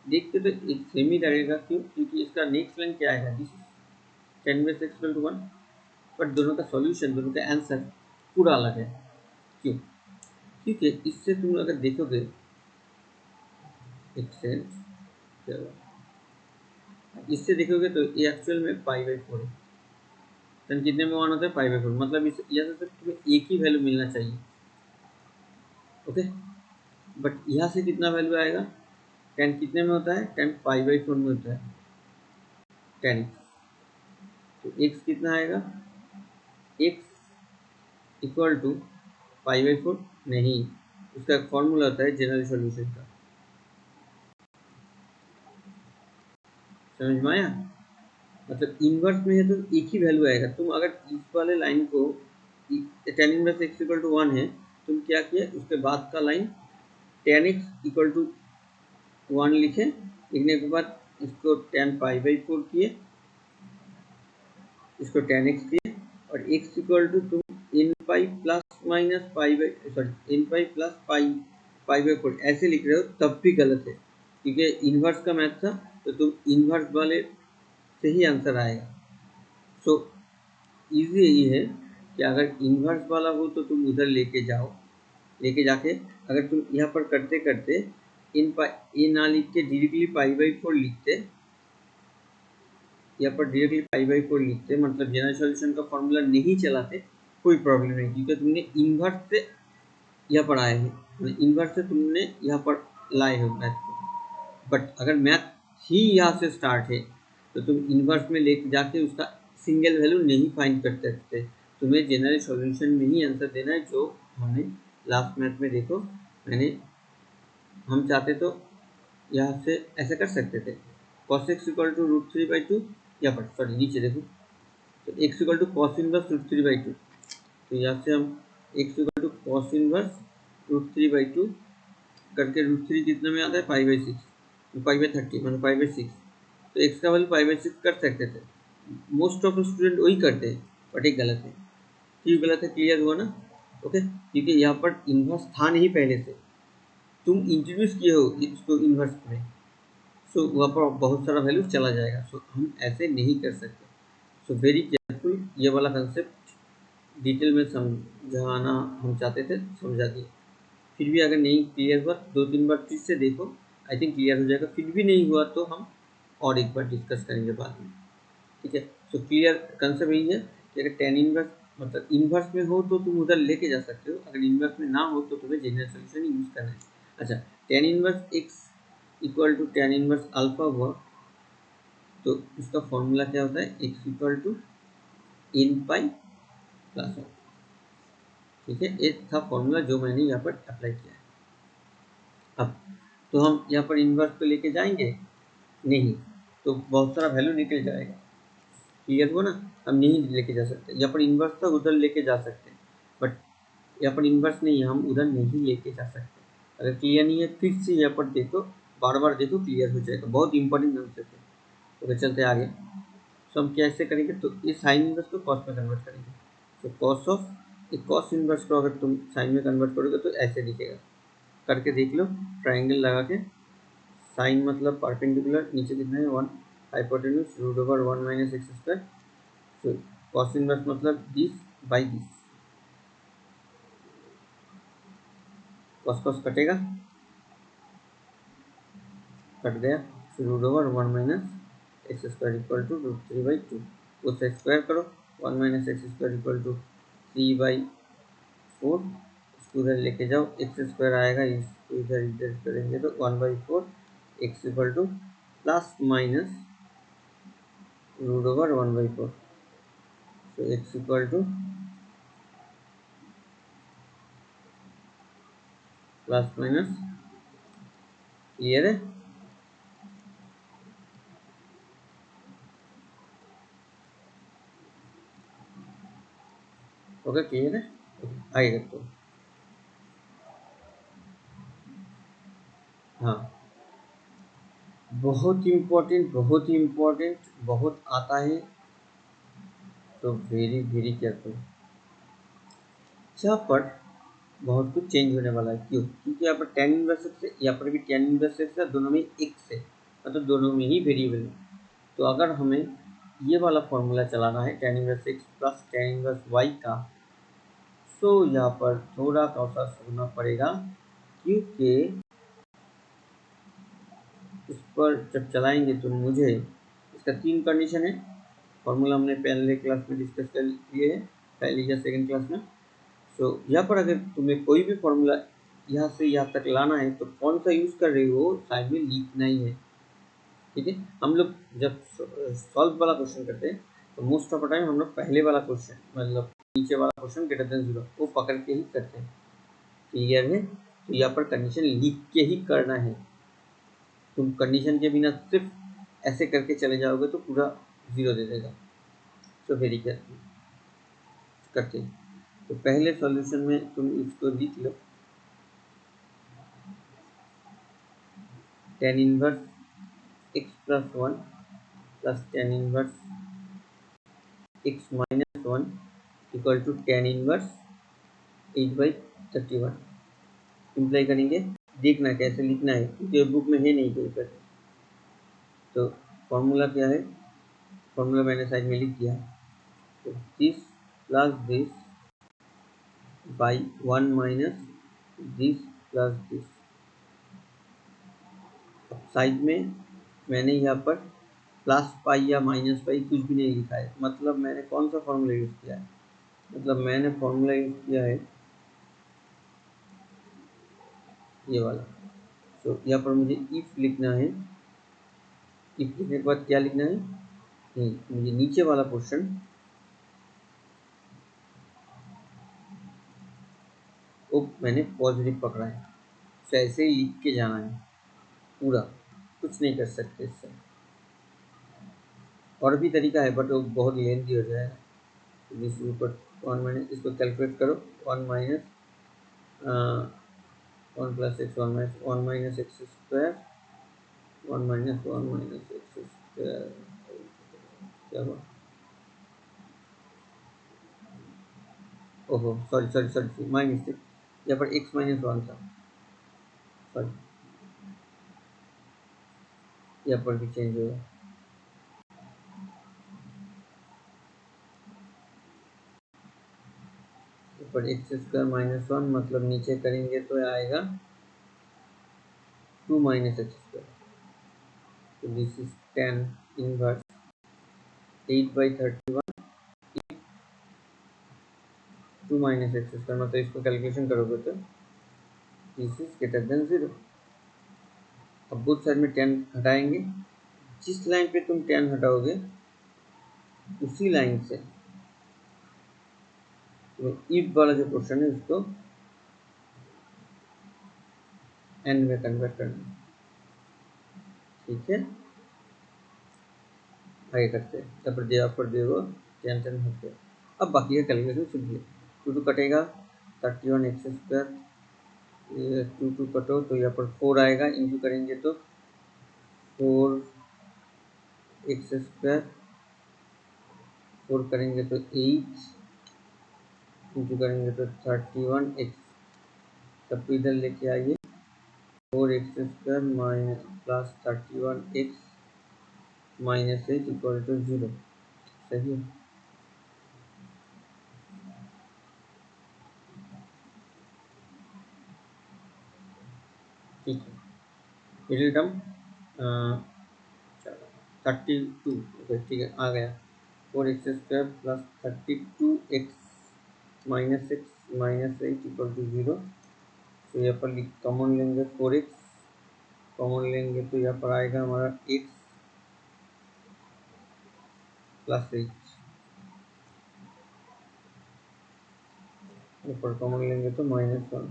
देखते तो एक सेम ही लगेगा, क्यों, क्योंकि इसका नेक्स्ट लाइन क्या आएगा, this tan inverse x equal to 1, but दोनों का सॉल्यूशन, दोनों का आंसर पूरा अलग है, क्यों, क्योंकि इससे तुम अगर देखोगे, एक सेकेंड, इससे देखोगे तो ये एक्चुअल में पाई बाई 4 है, tan कितने में 1 होता है, पाई बाई 4, मतलब इस यहाँ से तुम्हें एक ही वैल्यू मिलना चाहिए। ओके, बट यहाँ से कितना वैल्यू आएगा, tan कितने में होता है, tan पाई बाई 4 में होता है, tan तो x कितना आएगा, x equal to pi by 4 नहीं, उसका एक फॉर्मूला होता है जनरल सॉल्यूशन का, समझ में आया, मतलब इन्वर्स में है तो एक ही वैल्यू आएगा, तुम अगर इस वाले लाइन को tan inverse x equal to 1 है, तुम क्या किया, उसके बाद का line tan x equal to 1 लिखे, लिखने के बाद इसको tan पाई बाई 4 किए, इसको tan x किए, और x इक्वल टू तुम n pi plus minus pi by, sorry n pi plus pi pi by 4 ऐसे लिख रहे हो, तब भी गलत है, क्योंकि इन्वर्स का मैथ था, तो तुम इन्वर्स वाले से ही आंसर आएगा। सो इजी यही है कि अगर इन्वर्स वाला हो तो तुम उधर लेके जाओ, लेके जाके अगर तुम यहाँ पर करते करते इन ना लिख के डायरेक्टली पाई बाई 4 लिखते, यहाँ पर डायरेक्टली पाई बाई 4 लिखते, मतलब जनरल सॉल्यूशन का फॉर्मूला नहीं चलाते, कोई प्रॉब्लम नहीं, क्योंकि तुमने इन्वर्स से यहाँ पर आए हैं, इन्वर्स से तुमने यहाँ पर लाए हो मैथ को। बट अगर मैथ ही यहाँ से स्टार्ट है तो तुम इन्वर्स में लेके जाके उसका सिंगल वैल्यू नहीं फाइंड कर सकते, तुम्हें जनरल सॉल्यूशन में ही आंसर देना है, जो हमने लास्ट मैथ में देखो हम चाहते तो यहाँ से ऐसा कर सकते थे, cos x इक्वल टू √3/2, यहाँ पर सॉरी नीचे देखो, तो x equal to cos inverse √3/2, तो यहाँ से हम x equal to cos inverse √3/2 करके √3 कितने में आता है, π/6, π/30 मतलब π/6, तो x का वैल्यू π/6 कर सकते थे। मोस्ट ऑफ स्टूडेंट वही करते हैं, बट एक गलत है। क्यों गलत है, क्लियर हुआ ना? ओके, क्योंकि यहाँ पर इन्वर्स था नहीं पहले से, तुम इंट्रोड्यूस किए हो इसको इन्वर्स में, सो वहाँ पर बहुत सारा वैल्यू चला जाएगा, सो हम ऐसे नहीं कर सकते। सो वेरी केयरफुल, ये वाला कंसेप्ट डिटेल में समझाना हम चाहते थे, समझा दिए। फिर भी अगर नहीं क्लियर हुआ 2-3 बार फिर से देखो, आई थिंक क्लियर हो जाएगा। फिर भी नहीं हुआ तो हम और एक बार डिस्कस करेंगे बाद में, ठीक है? सो क्लियर कंसेप्ट यही है कि अगर टेन इनवर्स मतलब इन्वर्स में हो तो तुम उधर लेके जा सकते हो, अगर इन्वर्स में ना हो तो तुम्हें जनरल सॉल्यूशन यूज करना है। अच्छा, tan inverse x equal to tan inverse alpha हुआ तो उसका फॉर्मूला क्या होता है, x equal to n pi plus 1, ठीक है? एक था फॉर्मूला जो मैंने यहाँ पर अप्लाई किया है। अब तो हम यहाँ पर इन्वर्स पे लेके जाएंगे नहीं, तो बहुत सारा वैल्यू निकल जाएगा, क्लियर हुआ ना? हम नहीं लेके जा सकते, यहाँ पर इन्वर्स था उधर लेके जा सकते हैं, बट यहाँ पर इन्वर्स नहीं है, हम उधर नहीं लेके जा सकते। अगर क्लियर नहीं है फिर से यहाँ पर देखो, बार बार देखो, क्लियर हो जाएगा, बहुत इंपॉर्टेंट कंसेप्ट है। तो चलते आगे, तो हम कैसे करेंगे, तो इस साइन इन्वर्स को कॉस में कन्वर्ट करेंगे, तो कॉस ऑफ एक कॉस इन्वर्स को अगर तुम साइन में कन्वर्ट करोगे तो ऐसे दिखेगा, करके देख लो, ट्राइंगल लगा के, साइन मतलब परपेंडिकुलर, नीचे कितना है 1, हाइपोटेन्यूज √1 माइनस एक्स स्क्वायर, तो कॉस इन्वर्स मतलब this by this, cos cos कटेगा, कट गया, √1 minus x square equal to √3/2, उससे स्क्वायर करो, 1 minus x square equal to 3/4, इसको उधर लेके जाओ, एक्स स्क्वायर आएगा, इसको इधर इधर करेंगे तो 1/4 x equal to plus minus √1/4, तो x equal to plus minus, clear है? ओके, क्लियर है? आएगा तो हाँ, बहुत इम्पोर्टेंट, बहुत ही इम्पोर्टेंट, बहुत आता है, तो वेरी वेरी केयरफुल। यहाँ पर बहुत कुछ चेंज होने वाला है, क्यों? क्योंकि यहाँ पर टेन इनवर्स से, यहाँ पर भी टेन इनवर्स से, दोनों में एक्स है, मतलब दोनों में ही वेरिएबल है। तो अगर हमें ये वाला फॉर्मूला चलाना है tan inverse x plus tan inverse y का, तो यहाँ पर थोड़ा सा सोचना पड़ेगा, क्योंकि इस पर जब चलाएंगे तो मुझे इसका 3 कंडीशन है, फॉर्मूला हमने पहले क्लास में डिस्कस कर लिए है, पहली या सेकेंड क्लास में। सो यहाँ पर अगर तुम्हें कोई भी फॉर्मूला यहाँ से यहाँ तक लाना है तो कौन सा यूज़ कर रहे हो, साइड में लिखना ही है, ठीक है? हम लोग जब सॉल्व वाला क्वेश्चन करते हैं तो मोस्ट ऑफ द टाइम हम लोग पहले वाला क्वेश्चन मतलब नीचे वाला क्वेश्चन ग्रेटर देन 0 वो पकड़ के ही करते हैं, क्लियर है? तो यहाँ पर कंडीशन लिख के ही करना है, तुम कंडीशन के बिना सिर्फ ऐसे करके चले जाओगे तो पूरा 0 दे देगा। तो वेरी केयरफुल करते हैं, तो पहले सॉल्यूशन में तुम इसको लिख लो, टेन इनवर्स एक्स प्लस 1 प्लस tan inverse x minus 1 equal to tan inverse 8/31, simplify करेंगे, देखना कैसे लिखना है क्योंकि बुक में है नहीं कोई पर। तो फॉर्मूला क्या है, फॉर्मूला मैंने साइड में लिख दिया, तो this plus this by 1 minus this plus this. Side में मैंने यहाँ पर प्लस पाई या माइनस पाई कुछ भी नहीं लिखा है। मतलब मैंने कौन सा फॉर्मूला यूज़ किया है, मतलब मैंने फॉर्मूला यूज़ किया है ये वाला। तो यहाँ पर मुझे इफ लिखना है, इफ लिखने के बाद क्या लिखना है, मुझे नीचे वाला पोर्शन वो मैंने पॉजिटिव पकड़ा है, तो ऐसे ही लिख के जाना है पूरा, कुछ नहीं कर सकते इससे। और भी तरीका है बट वो बहुत लेंथी हो जाएगा। दिस ऊपर 1 माइनस, इसको कैलकुलेट करो, 1 minus 1 plus x 1 minus x square 1 minus x square, क्या हुआ, ओहो sorry sorry sorry my mistake, यहाँ पर x माइनस 1 था, सॉरी यहाँ पर भी चेंज होगा। यहाँ पर एक्स स्क्वायर माइनस 1 मतलब नीचे करेंगे तो आएगा 2 माइनस एक्स स्क्वायर, तो this is 10 inverse 8/31 2 minus x square, मतलब इसको कैलकुलेशन करोगे तो दिस इज ग्रेटर देन 0। अब बोथ साइड में 10 हटाएंगे, जिस लाइन पे तुम 10 हटाओगे उसी लाइन से इफ वाला जो पोर्शन है उसको एंड में कन्वर्ट करना, ठीक है। आगे करते हैं, यहाँ पर देखो 10 हो गया। अब बाकी का कैलकुलेशन सिंपली 2 कटेगा 31 एक्स स्क्वायर, 2 कटो तो यहाँ पर 4 आएगा, इंटू करेंगे तो 4 एक्स स्क्वायर, 4 करेंगे तो 8, इंटू करेंगे तो 31 एक्स, तब तो इधर लेके आइए 4 x square minus plus 31 x minus 8 equal to 0, सही है। ठीक है, मिडिल टर्म 32, ओके ठीक है आ गया, 4 x square plus 32 x minus 8 equal to 0। तो यहाँ पर कॉमन लेंगे 4x, कॉमन लेंगे तो यहाँ पर आएगा हमारा x प्लस 8, यहाँ पर कॉमन लेंगे तो -1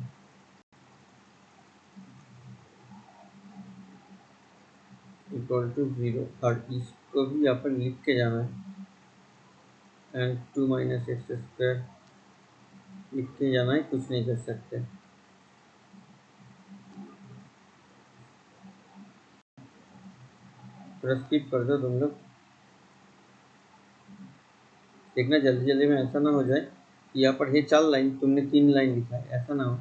इक्वल टू 0, और इसको भी यहाँ पर लिख के जाना है, एंड 2 माइनस एक्स स्क्वायर लिख के जाना है, कुछ नहीं कर सकते। थोड़ा स्किप कर दो तुम लोग, देखना जल्दी जल्दी में ऐसा ना हो जाए कि यहाँ पर है 4 लाइन, तुमने 3 लाइन लिखा है, ऐसा ना हो।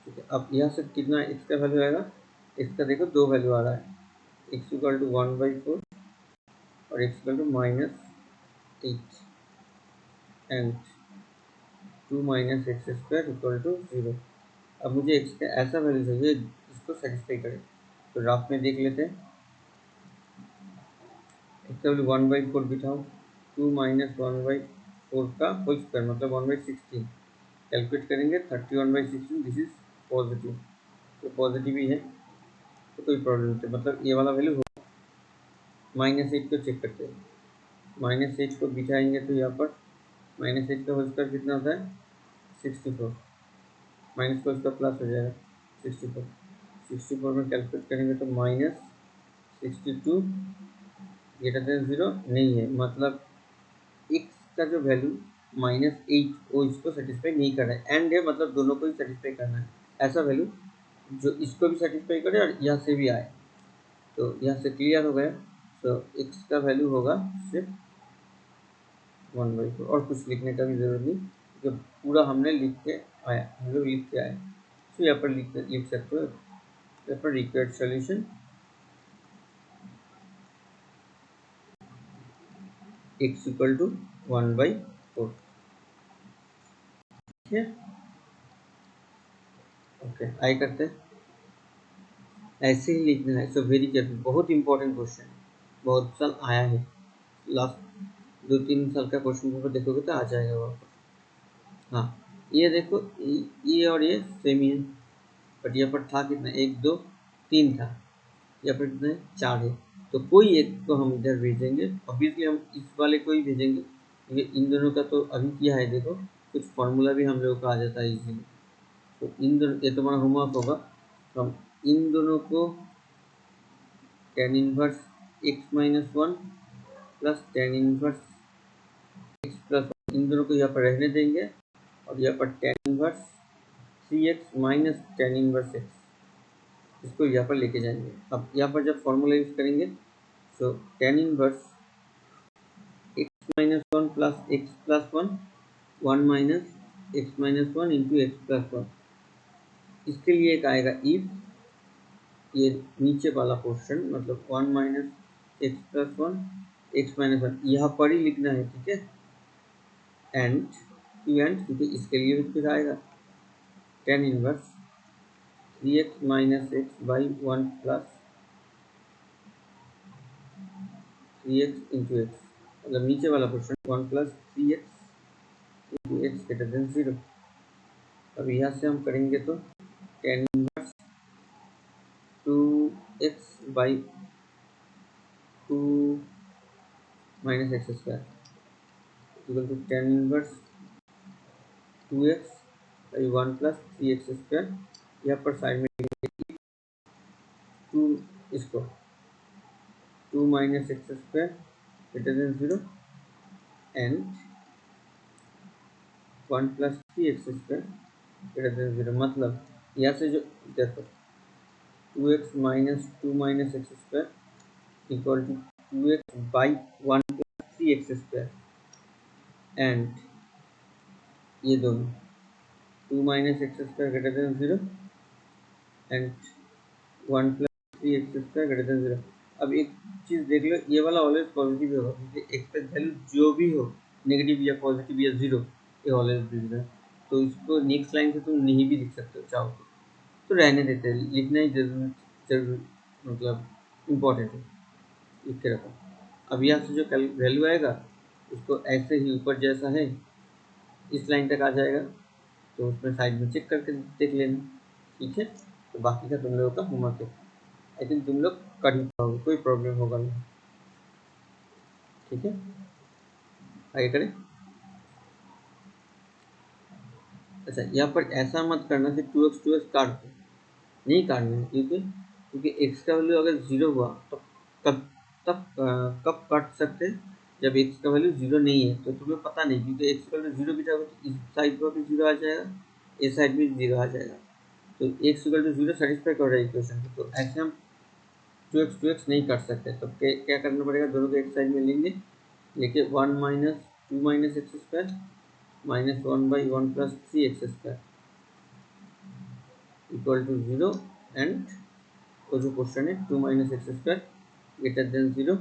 ठीक है, अब यहाँ से कितना x का वैल्यू आएगा, x का देखो 2 वैल्यू आ रहा है, x इक्वल टू 1/4 और x equal to -8 and 2 minus x square equal to 0। अब मुझे x का ऐसा वैल्यू चाहिए जिसको सेटिस्फाई करे, तो ग्राफ में देख लेते हैं। x का वैल्यू 1/4 बिठाओ, 2 माइनस 1/4 का होल स्क्वायर मतलब 1/16, कैलकुलेट करेंगे 31/16, दिस इज पॉजिटिव, तो पॉजिटिव ही है तो कोई प्रॉब्लम नहीं, मतलब ये वाला वैल्यू हो। -8 को चेक करते हैं, -8 को बिठाएंगे तो यहाँ पर -8 का होल स्क्वायर कितना होता है 64, माइनस को इसका प्लस हो जाएगा 64 में कैलकुलेट करेंगे तो -62 ग्रेटर देन 0 नहीं है, मतलब x का जो वैल्यू -8 वो इसको सेटिस्फाई नहीं कर रहा है, एंड है मतलब दोनों को ही सेटिस्फाई करना है, ऐसा वैल्यू जो इसको भी सेटिस्फाई करे और यहाँ से भी आए। तो यहाँ से क्लियर हो गया, तो x का वैल्यू होगा सिर्फ 1/4, और कुछ लिखने का भी जरूरत नहीं, जब पूरा हमने लिख के आया, हम लोग लिख के आए, तो यहाँ पर लिख सकते हो, यहाँ पर required solution x equal to 1/4, ठीक है। ओके आगे करते हैं, ऐसे ही लिखना है। सो वेरी केयरफुल, बहुत इंपॉर्टेंट क्वेश्चन, बहुत साल आया है, लास्ट 2-3 साल का क्वेश्चन पेपर देखोगे तो आ जाएगा वहाँ पर। हाँ, ये देखो, ये और ये सेम ही है, बट यहाँ पर था कितना, 1 2 3 था, यहाँ पर कितना है, 4 है। तो कोई एक को हम इधर भेजेंगे, ऑब्वियसली हम इस वाले को ही भेजेंगे, क्योंकि इन दोनों का तो अभी किया है। देखो कुछ फॉर्मूला भी हम लोगों को आ जाता है इजीली। तो इन दोनों, ये तुम्हारा होमवर्क होगा, तो हम इन दोनों को tan inverse x-1 plus tan inverse x plus 1, इन दोनों को यहाँ पर रहने देंगे, और यहाँ पर tan inverse 3x minus tan inverse x, इसको यहाँ पर लेके जाएंगे। अब यहाँ पर जब फॉर्मूला यूज करेंगे, सो tan inverse x-1 plus x plus 1, 1 minus x-1 into x plus 1, इसके लिए एक आएगा इफ, ये नीचे वाला पोर्शन मतलब 1 minus X plus 1 x minus 1 यहाँ पर ही लिखना है, ठीक है। एंड टू एंड, क्योंकि इसके लिए भी फिर आएगा tan inverse 3x minus x by 1 plus 3x into x, मतलब नीचे वाला portion 1 plus 3x into x greater than 0। अब यहाँ से हम करेंगे तो tan inverse 2x by 2 minus x square equal to tan inverse 2x by 1 plus 3x square, यहाँ पर साइड में 2, इसको 2 minus x square greater than 0 and 1 plus 3x square greater than 0, मतलब यहाँ से जो देखो 2x minus 2 minus x square equal to 2x by 1 plus 3x square, and ये दोनों 2 minus x square greater than 0 and 1 plus 3x square greater than 0। अब एक चीज़ देख लो, ये वाला ऑलवेज पॉजिटिव होगा, क्योंकि एक्स का वैल्यू जो भी हो, नेगेटिव या पॉजिटिव या 0, ये ऑलवेज दिख रहा है। तो इसको नेक्स्ट लाइन से तुम नहीं भी लिख सकते हो चाहो तो रहने देते हैं, लिखना ही जरूर मतलब इम्पोर्टेंट है, लिख के रखो। अब यहाँ से जो वैल्यू आएगा उसको ऐसे ही ऊपर जैसा है इस लाइन तक आ जाएगा, तो उसमें साइड में चेक करके देख लेना, ठीक है। तो बाकी का तुम लोगों का होमवर्क है, आई थिंक तुम लोग कर ही पाओगे, कोई प्रॉब्लम होगा नहीं, ठीक है। आगे करें। अच्छा, यहाँ पर ऐसा मत करना कि 2x काट दो, नहीं काटना है, क्योंकि x का वैल्यू अगर 0 हुआ तो कब कब काट सकते हैं, जब x का वैल्यू 0 नहीं है। तो तुम्हें पता नहीं, क्योंकि x का वैल्यू 0 भी जाएगा तो इस साइड पर भी 0 आ जाएगा, इस साइड भी 0 आ जाएगा, तो x इक्वल टू 0 सेटिस्फाई कर रहा है इक्वेशन को। तो ऐसे हम 2x नहीं काट सकते, तो क्या करना पड़ेगा, दोनों को एक साइड में लेंगे, लेके 1 minus 2 minus x square minus 1 by 1 plus 3x square equal to 0 and वो जो क्वेश्चन है 2 minus x square greater than 0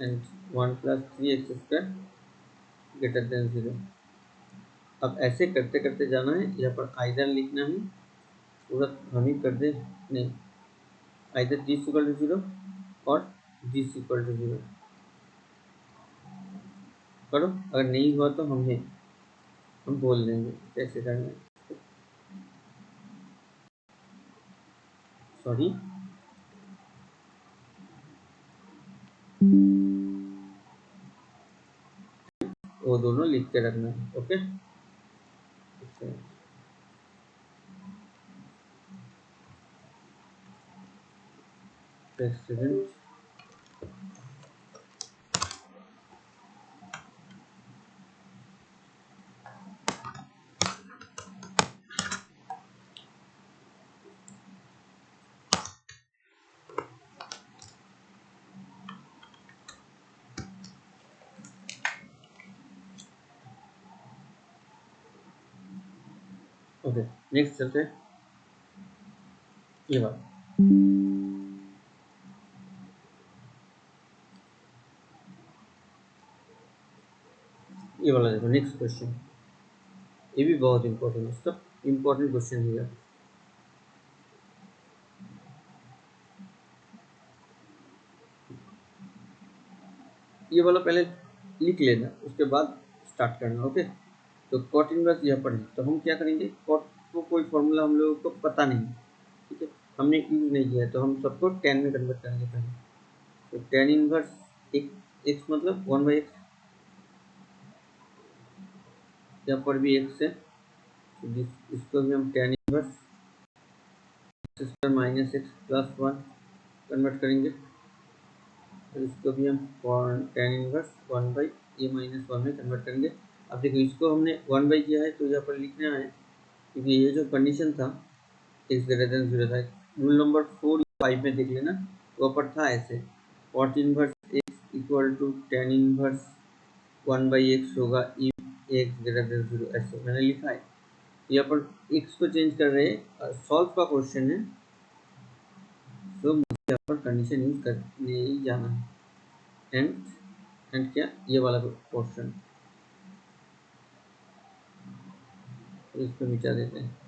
and 1 plus 3x square greater than 0। अब ऐसे करते करते जाना है, यहाँ पर आइदर लिखना है, पूरा हम ही कर दे, नहीं, आइदर दिस इक्वल टू 0 और दिस इक्वल टू 0 करो। अगर नहीं हुआ तो हम बोल देंगे कैसे करना है, सॉरी। वो दोनों लिख के रखना है, ओके। स्टूडेंट, ओके नेक्स्ट चलते हैं, ये बात ये वाला देखो नेक्स्ट क्वेश्चन, ये भी बहुत इंपॉर्टेंट है, सब इंपॉर्टेंट क्वेश्चन है। ये वाला पहले लिख लेना, उसके बाद स्टार्ट करना। ओके, तो कॉट इनवर्स यहाँ पर है, तो हम क्या करेंगे, कॉट को कोई फॉर्मूला हम लोगों को पता नहीं, ठीक है, हमने यूज नहीं किया है, तो हम सबको टेन में कन्वर्ट करेंगे पहले। तो टेन इनवर्स एक्स मतलब 1/x, यहाँ पर भी एक्स है, तो इसको भी हम tan inverse square minus X plus 1 convert करेंगे, और इसको भी हम टेन इनवर्स 1/a माइनस 1 में कन्वर्ट करेंगे। अब देखो इसको हमने 1 किया है, तो यहाँ पर लिखना है, क्योंकि ये जो कंडीशन था एक्स ग्रेटर देन 0 था, रूल नंबर 4 या 5 में देख लेना, वहाँ पर था ऐसे, cot inverse x equal to tan inverse 1/x होगा इफ एक्स ग्रेटर देन 0, ऐसे मैंने लिखा है। यहाँ पर एक्स को चेंज कर रहे हैं, सॉल्व का क्वेश्चन है, तो मुझे यहाँ पर कंडीशन यूज करने ही जाना है। एंड क्या, ये वाला पोर्शन, तो इसको मिटा देते हैं।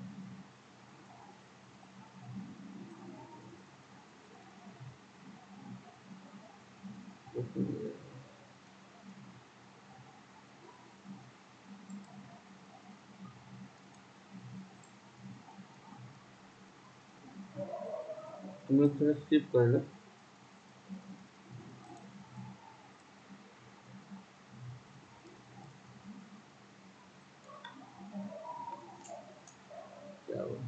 तुम लोग थोड़ा स्किप कर लो, क्या हुआ,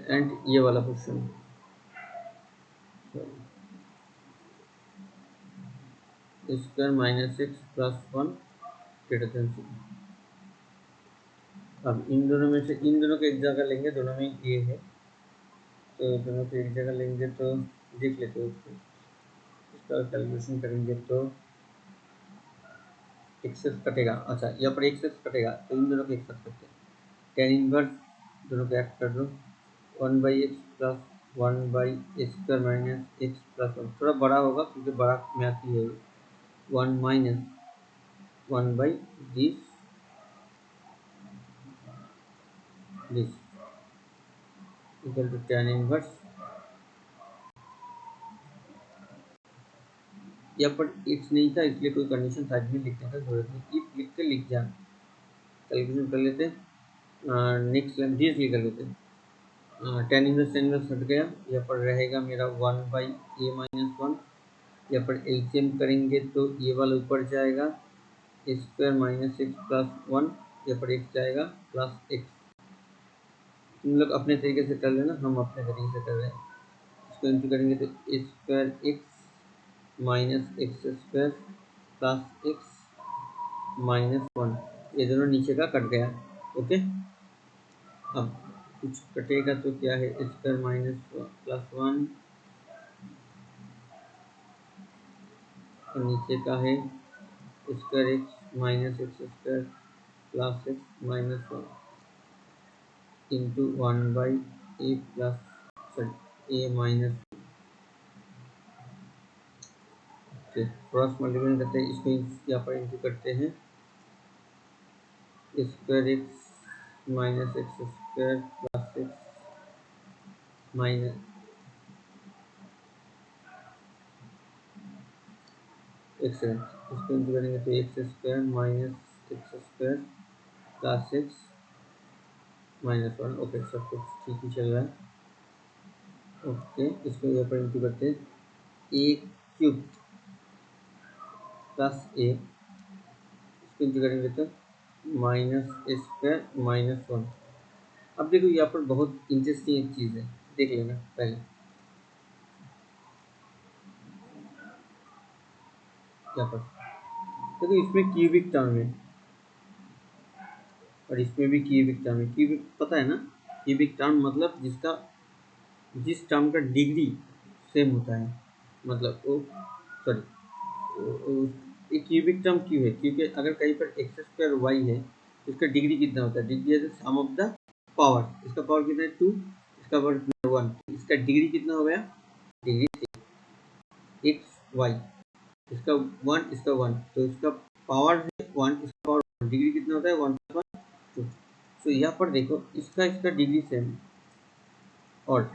एंड ये वाला question, square minus X plus 1 greater than 0। अब इन दोनों में से इन दोनों को एक जगह लेंगे, दोनों में ये है, तो दोनों को एक जगह लेंगे, तो देख लेते हो उसको, इसका कैलकुलेशन करेंगे तो एक्सेस कटेगा, अच्छा यहाँ पर एक्सेस कटेगा, तो इन दोनों को एक साथ करते हैं, टेन इनवर्स दोनों को ऐड कर दो, 1/x प्लस 1/स्क्वायर माइनस एक्स प्लस 1, थोड़ा बड़ा होगा क्योंकि बड़ा मैथ ही है, 1 माइनस 1/दिस this equal to tan inverse, यहाँ पर एक्स नहीं था इसलिए कोई कंडीशन साइड में लिखने का जरूरत नहीं, इफ लिख के लिख जा, कैलकुलेशन कर लेते हैं, नेक्स्ट दिस लिख लेते हैं, टेन इनवर्स हट गया, यहाँ पर रहेगा मेरा 1/a माइनस 1, यहाँ पर एलसीएम करेंगे तो ये वाला ऊपर जाएगा, स्क्वायर माइनस एक्स प्लस 1, यहाँ पर एक्स जाएगा प्लस एक्स, तुम लोग अपने तरीके से कर लेना, हम अपने तरीके से कर रहे हैं, इसको इंटू करेंगे तो square x minus x square plus x minus 1, ये दोनों नीचे का कट गया। ओके, अब कुछ कटेगा तो क्या है, स्क्वायर माइनस प्लस 1, और नीचे का है square x minus x square plus x minus 1 into 1/a plus a minus, cross multiply करते हैं, इसको यहाँ पर इंटू करते हैं, square x minus x square plus x minus, x है, इसको इंटू करेंगे तो x square minus x square plus x minus 1। Okay, सब कुछ ठीक ही चल रहा है। ओके, इसको यहाँ पर इंटू करते हैं, ए क्यूब प्लस ए, इसको इंटू करेंगे तो माइनस स्क्वायर माइनस 1। अब देखो यहाँ पर बहुत इंटरेस्टिंग एक चीज़ है, देख लेना पहले, यहाँ पर देखो, इसमें क्यूबिक टर्म है और इसमें भी क्यूबिक टर्म है, क्यूबिक पता है ना, क्यूबिक टर्म मतलब जिस टर्म का डिग्री सेम होता है, मतलब वो, सॉरी, एक क्यूबिक टर्म क्यों है, क्योंकि अगर कहीं पर एक्स स्क्वायर वाई है तो इसका डिग्री कितना होता है, डिग्री है सम ऑफ द पावर, इसका पावर कितना है 2, इसका पावर 1, इसका डिग्री कितना हो गया, डिग्री 3। एक्स वाई, इसका 1 इसका 1, तो इसका पावर है 1, इसका पावर 1, डिग्री कितना होता है 1 + 1 2। तो यहाँ पर देखो इसका इसका डिग्री सेम और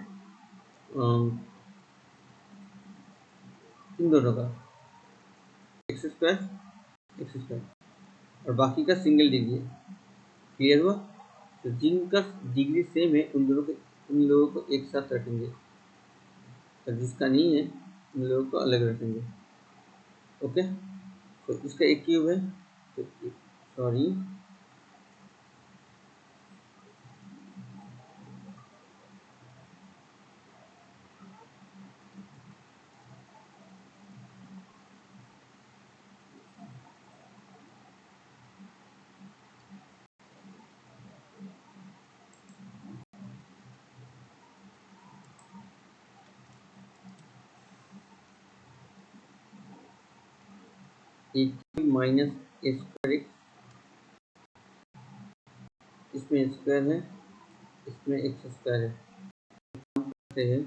इन दोनों का एक्स स्क्वायर और बाकी का सिंगल डिग्री है। क्लियर हुआ? तो जिनका डिग्री सेम है उन लोगों को एक साथ रखेंगे और जिसका नहीं है उन लोगों को अलग रखेंगे। ओके, तो इसका एक क्यूब है, तो सॉरी एक क्यूब माइनस ए स्क्वायर एक्स, इसमें स्क्वायर है, इसमें एक्स स्क्वायर है, करते हैं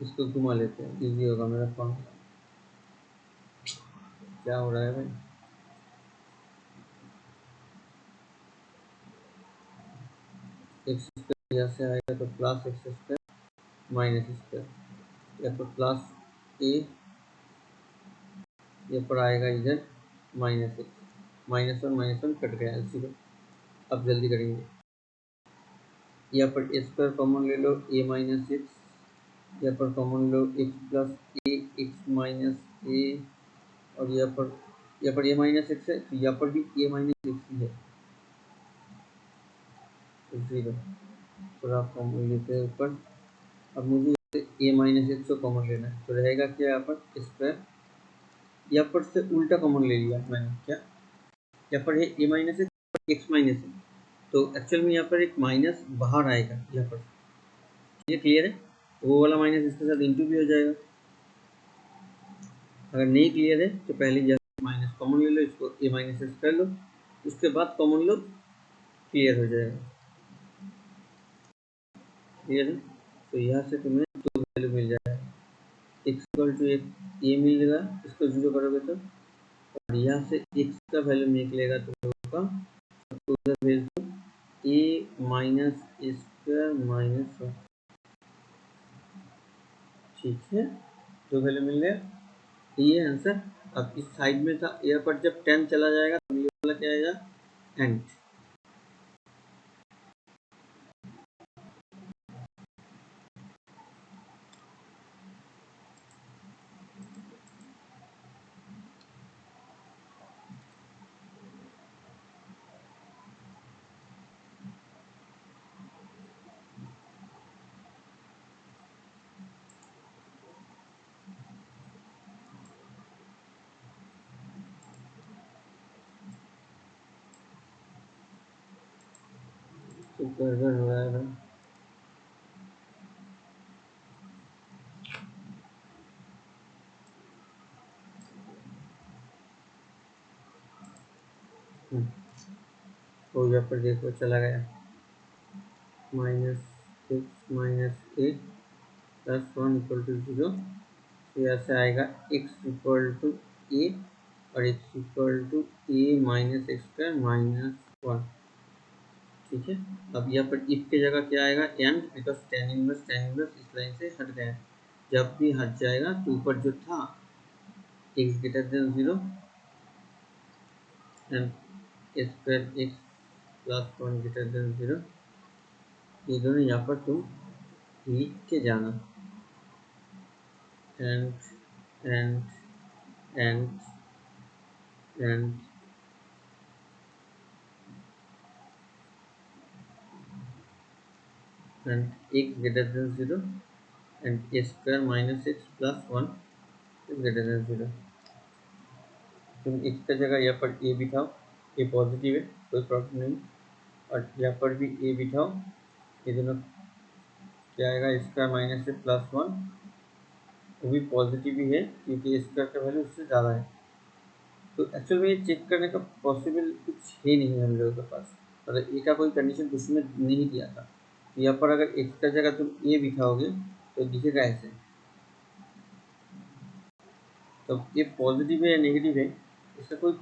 इसको घुमा लेते हैं, इजी होगा मेरा फॉर्मूला। क्या हो रहा है भाई? एक्स स्क्वायर यहाँ से आएगा तो plus x square minus square, या तो प्लस ए, यहाँ पर आएगा इधर minus x, minus one cut गया जीरो। अब जल्दी करेंगे, यहाँ पर ए स्क्वायर कॉमन ले लो, ए माइनस एक्स, यहाँ पर कॉमन लो एक्स प्लस ए, एक्स माइनस ए, और यहाँ पर ए माइनस एक्स है, तो यहाँ पर भी ए माइनस एक्स ही है, तो जीरो। थोड़ा कॉमन लेते हैं ऊपर। अब मुझे ए माइनस एक्स को कॉमन लेना है, तो रहेगा क्या यहाँ पर स्क्वायर, यहाँ पर से उल्टा कॉमन ले लिया मैंने, क्या यहाँ पर है ए माइनस एक्स माइनस है, तो एक्चुअल में यहाँ पर एक माइनस बाहर आएगा यहाँ पर, ये क्लियर है? वो वाला माइनस इसके साथ इंटू भी हो जाएगा। अगर नहीं क्लियर है तो पहले जहाँ माइनस कॉमन ले लो, इसको ए माइनस एक्स कर लो, उसके बाद कॉमन लो, क्लियर हो जाएगा। क्लियर है? तो यहाँ से तुम्हें दो वैल्यू मिल जाएगा, एक्स इक्वल टू एक ए मिलेगा, इसको जीरो करोगे तो, और यहाँ से एक्स का वैल्यू निकलेगा तुम लोगों का, तो उधर भेज दो ए माइनस स्क्वायर माइनस वन। ठीक है, दो वैल्यू मिल गया, ये आंसर। अब इस साइड में था, यहाँ पर जब 10 चला जाएगा तो ये वाला क्या आएगा एंड। तो गड़बड़ हो रहा है भाई। तो यहाँ पर देखो चला गया minus x minus a plus one equal to zero, तो यहाँ से आएगा एक्स इक्वल टू ए और x equal to a minus x square minus one. ठीक है, अब यहाँ पर इफ की जगह क्या आएगा एंड, बिकॉज टेन इनवर्स इस लाइन से हट गया है, जब भी हट जाएगा तो ऊपर जो था x greater than zero and square x plus one greater than zero, ये दोनों यहाँ पर तुम लिख के जाना, and and and and x greater than 0 and a square minus x plus 1 is greater than 0। तुम x का जगह यहाँ पर a बिठाओ, a पॉजिटिव है कोई प्रॉब्लम नहीं, और यहाँ पर भी a बिठाओ, ये दोनों क्या आएगा स्क्वायर माइनस से प्लस वन, वो भी पॉजिटिव ही है क्योंकि स्क्वायर का वैल्यू उससे ज़्यादा है। तो एक्चुअल में ये चेक करने का पॉसिबल कुछ है नहीं हम लोगों के पास, मतलब ए का कोई कंडीशन कुछ में नहीं दिया था। तो यहाँ पर अगर एक्स का जगह तुम ए बिठाओगे तो दिखेगा ऐसे। तो ये पॉजिटिव है या नेगेटिव है इसका कोई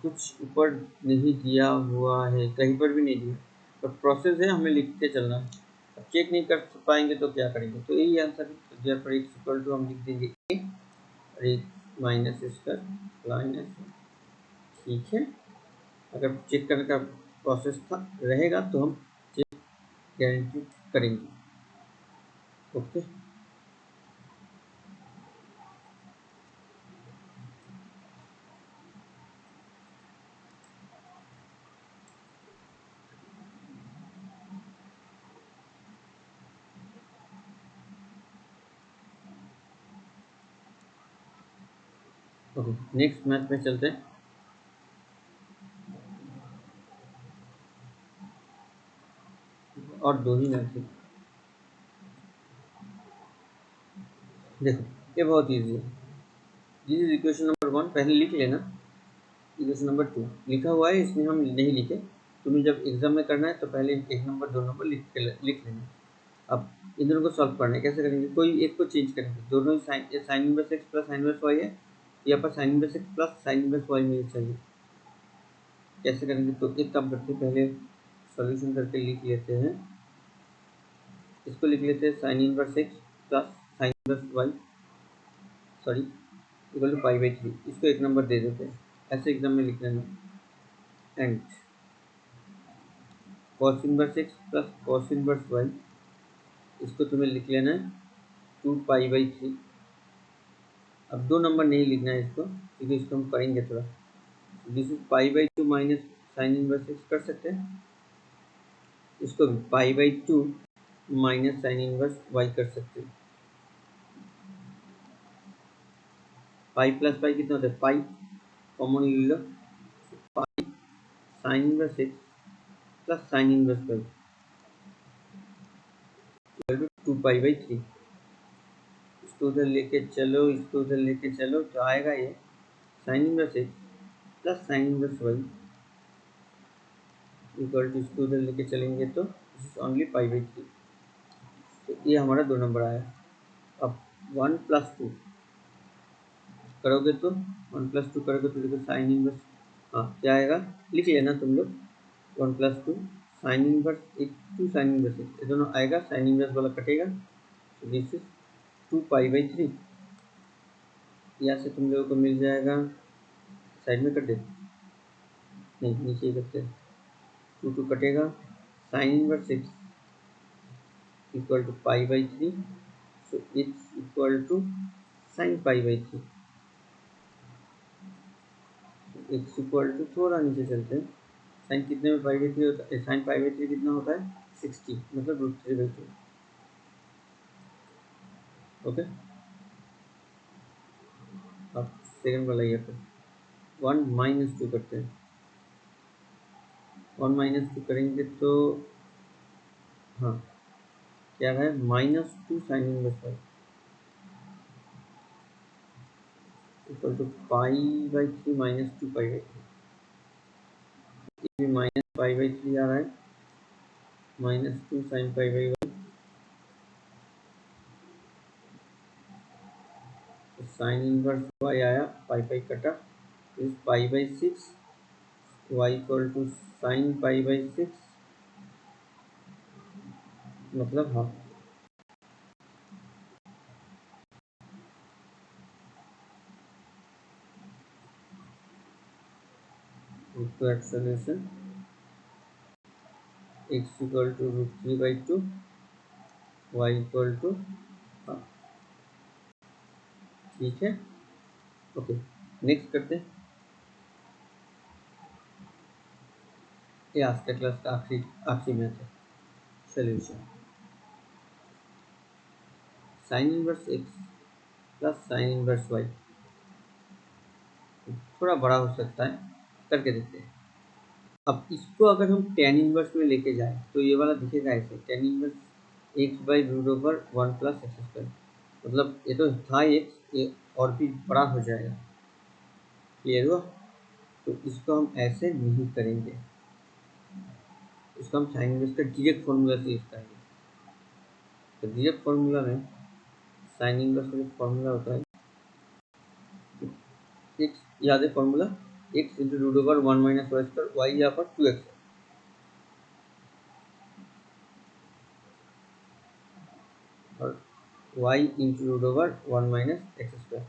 कुछ ऊपर नहीं दिया हुआ है, कहीं पर भी नहीं दिया, तो प्रोसेस है, हमें लिखते चलना है। अब चेक नहीं कर पाएंगे तो क्या करेंगे, तो यही आंसर है। देयर पर एक्स इक्वल टू हम लिख देंगे ए और एक माइनस इसका माइनस, ठीक है। अगर चेक करने का प्रोसेस था रहेगा तो हम चेक गारंटी करेंगे। ओके, ओके नेक्स्ट मैथ में चलते हैं। और दो ही मैथ है। देखो ये बहुत ईजी है। दिस इज इक्वेशन नंबर 1, पहले लिख लेना। इक्वेशन नंबर 2 लिखा हुआ है, इसमें हम नहीं लिखे। तुम्हें जब एग्जाम में करना है तो पहले एक नंबर 2 नंबर लिख लेना। अब इन दोनों को सॉल्व करना है, कैसे करेंगे, कोई एक को चेंज करेंगे। दोनों ही sine inverse x plus sine inverse Y है, यहाँ पर sine inverse x plus sine inverse Y मिलना चाहिए। कैसे करेंगे, तो एक काम करते हैं, पहले सॉल्यूशन करके लिख लेते हैं। इसको लिख लेते हैं sine inverse x plus sine inverse y, sorry equal to pi by 3। इसको एक नंबर दे देते हैं, ऐसे एग्जाम में लिख लेना। And cos inverse x plus cos inverse y, इसको तुम्हें लिख लेना है 2 पाई बाई 3। अब दो नंबर नहीं लिखना है इसको, क्योंकि इसको हम करेंगे थोड़ा। This is pi by 2 minus sine inverse x कर सकते हैं, इसको भी pi by 2 minus sine inverse y कर सकते हैं। पाई प्लस पाई कितना होता है, पाई कॉमन ले लो, pi sine inverse x plus sine inverse Y equal to 2 pi by 3। इसको उधर लेके चलो, इसको उधर लेके चलो, तो आएगा ये sine inverse x plus sine inverse Y equal to, इसको उधर लेके चलेंगे तो this is only pi by 3। तो ये हमारा दो नंबर आया। अब 1 प्लस 2 करोगे तो 1 प्लस 2 करोगे तो देखो साइन इनवर्स, हाँ क्या आएगा लिख लेना तुम लोग। 1 प्लस 2 साइन इनवर्स एक 2 साइन इनवर्स एक, ये दोनों आएगा, साइन इनवर्स वाला कटेगा, तो दिस इज 2 पाई बाई 3। यहाँ से तुम लोगों को मिल जाएगा, साइड में कर दे, नहीं नीचे ही करते, 2 2 कटेगा, sine inverse x equal to pi by 3, so it's equal to sine pi by 3। X equal to, थोड़ा नीचे चलते हैं, साइन कितने में पाई बाई 3 होता है, साइन पाई बाई 3 कितना होता है 60, मतलब √3/2। ओके, अब सेकंड वाला ये पर 1 माइनस 2 करते हैं। 1 माइनस 2 करेंगे तो हाँ क्या है, -2 sine inverse Y equal to pi by 3 -2 pi by 3। ये भी माइनस पाई बाई 3 आ रहा है, -2 साइन पाई बाई 1, तो साइन इनवर्स वाई आया, पाई पाई कटा, इस pi by 6 y equal to sine pi by 6, मतलब half. Required solution x equal to √3/2 y equal to half, ठीक है। ओके नेक्स्ट करते हैं, ये आज का क्लास का आखिरी मैथ है। Solution sine inverse x plus sine inverse y, थोड़ा बड़ा हो सकता है, करके देखते हैं। अब इसको अगर हम टेन इनवर्स में लेके जाए तो ये वाला दिखेगा ऐसे, ten inverse x by √1 plus x square, मतलब ये तो था एक्स, ये और भी बड़ा हो जाएगा, क्लियर हुआ। तो इसको हम ऐसे नहीं करेंगे, इसका हम साइन इनवर्स का डायरेक्ट फॉर्मूला से यूज करेंगे। तो डायरेक्ट फॉर्मूला में साइन इनवर्स का जो फॉर्मूला होता है, एक्स याद है formula, x into root over 1 minus y square, y यहाँ पर 2x है, और y into root over 1 minus x square.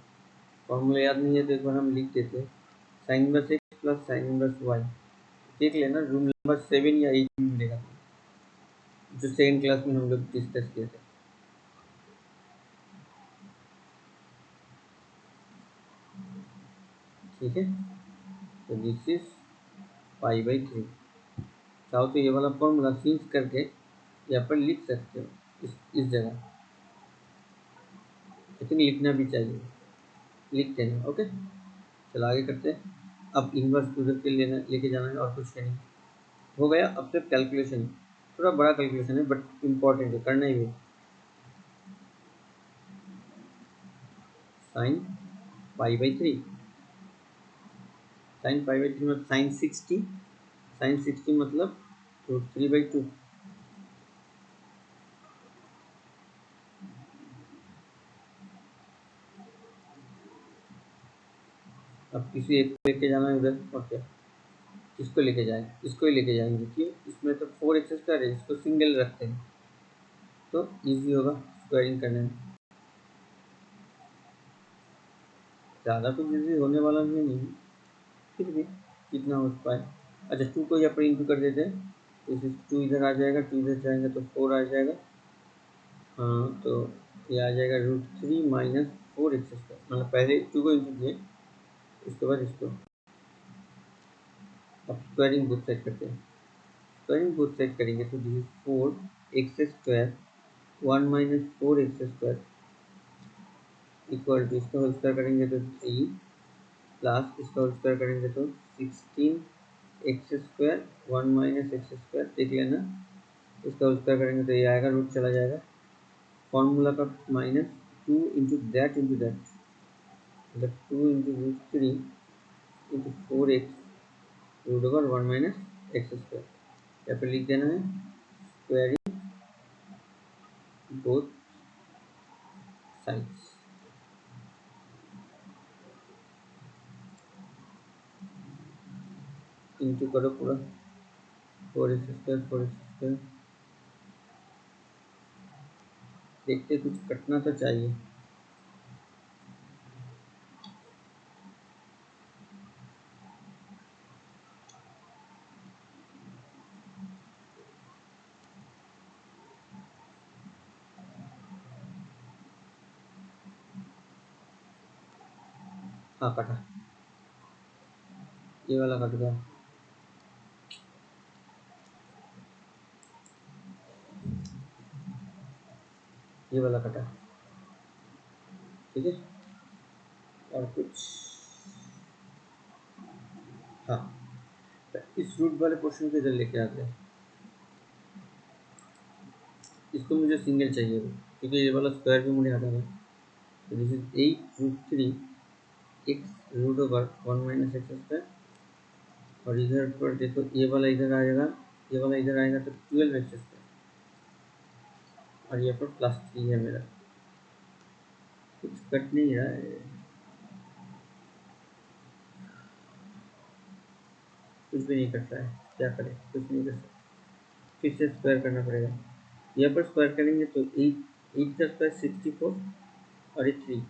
Formula याद नहीं है तो एक बार हम लिख देते हैं, sine inverse x plus sine inverse y. देख लेना रूम नंबर 7 या 8 में मिलेगा, जो सेकेंड क्लास में हम लोग डिस्कस किए थे। ठीक है, तो दिस इज पाई बाई 3। चाहो तो ये वाला फॉर्मूला चेंज करके यहाँ पर लिख सकते हो इस जगह, लेकिन लिखना भी चाहिए, लिख देना। ओके, चलो आगे करते हैं। अब इन्वर्स उधर के लेके जाना है और कुछ नहीं। हो गया। अब सिर्फ कैलकुलेशन, थोड़ा बड़ा कैलकुलेशन है बट इम्पोर्टेंट है, करना ही है। Sign pi by 3, sine pi by 3 मतलब साइन 60, साइन 60 मतलब रूट 3/2। अब किसी एक को लेके जाना है उधर, और क्या, किसको लेके जाए, इसको ही लेके जाएंगे, क्यों, इसमें तो 4x² है, इसको सिंगल रखते हैं तो इजी होगा स्क्वायरिंग करने में। ज़्यादा कुछ इजी होने वाला भी नहीं, फिर भी कितना हो पाए। अच्छा, 2 को यहाँ पर इंटू कर देते हैं, तो 2 इधर आ जाएगा, 2 इधर जाएगा तो 4 आ जाएगा। हाँ, तो ये आ जाएगा रूट 3 माइनस 4x², मतलब पहले 2 को इंटू किए, उसके बाद इसको। अब स्क्वायरिंग बोथ साइड करते हैं, स्क्वायरिंग बोथ साइड करेंगे तो this is 4x², 1 minus 4x² equal to, इसका होल स्क्वायर करेंगे तो 3 प्लस इसका होल स्क्वायर करेंगे तो 16x², 1 माइनस x², देख लेना, इसका होल स्क्वायर करेंगे तो ये आएगा, रूट चला जाएगा, फॉर्मूला का माइनस 2 इंटू दैट, मतलब 2 into root 3 into 4x root over 1 minus x²। यहाँ पर लिख देना है स्क्वायरिंग बोथ साइड्स, इंटू करो पूरा 4x², देखते कुछ कटना तो चाहिए। हाँ कटा, ये वाला कट गया, ये वाला कटा। ठीक है, और कुछ, हाँ, तो इस रूट वाले पोर्शन को इधर लेके आते हैं, इसको मुझे सिंगल चाहिए क्योंकि ये वाला स्क्वायर भी मुझे हटाना है। तो this is 8√3 x root over 1 minus x², और इधर पर देखो ये वाला इधर आएगा, ये वाला इधर आएगा तो 12x², और यहाँ पर +3 है मेरा, कुछ कट नहीं रहा है, कुछ भी नहीं कट रहा है, क्या करें, कुछ नहीं कर सकते, फिर से स्क्वायर करना पड़ेगा। यहाँ पर स्क्वायर करेंगे तो 8 का स्क्वायर 64, और ये 3,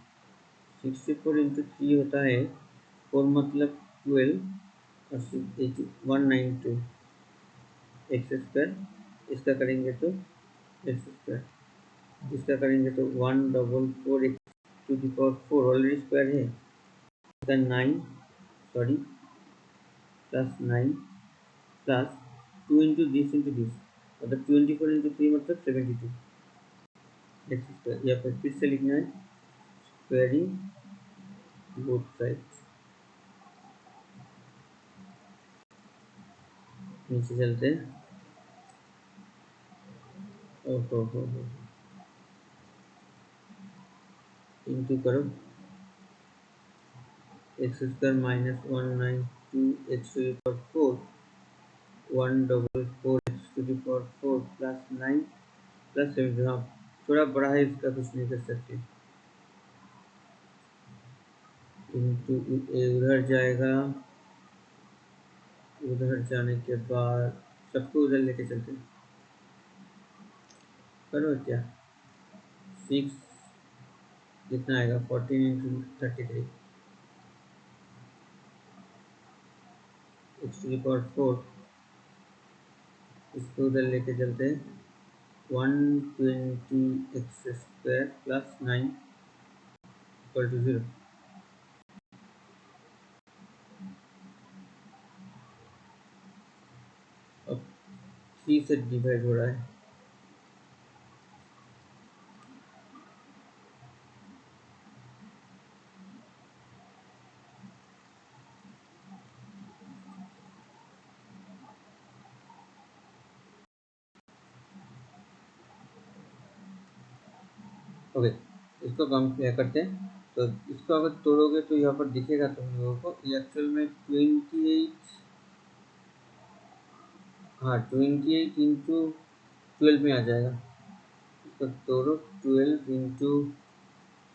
64 इंटू 3 होता है 4 मतलब 12, और 192 x², इसका करेंगे तो x², इसका करेंगे तो 144x⁴ ऑलरेडी स्क्वायर है, इसका 9 सॉरी +9 प्लस 2 इंटू दिस मतलब 24 इंटू 3 मतलब 72 x²। या फिर से लिखना है स्क्वायरिंग बोथ साइड, नीचे चलते हैं, ओहो इंटू करो x² minus 192 x⁴ 144 x⁴ plus 9 plus 7। हाँ, थोड़ा बड़ा है, इसका कुछ नहीं कर सकते। इंटू उधर जाएगा, उधर जाने के बाद सबको उधर लेके चलते हैं। करो क्या, 6 कितना आएगा, 14 इंटू 33 x⁴। इसको उधर लेके चलते हैं, 120x² प्लस 9 इक्वल टू 0। अब 3 से डिवाइड हो रहा है, ओके। इसको कंपेयर करते हैं, तो इसको अगर तोड़ोगे तो यहाँ पर दिखेगा तुम लोगों को, ये एक्चुअल में 28, हाँ 28 इंटू 12 में आ जाएगा। इसको तोड़ो, 12 इंटू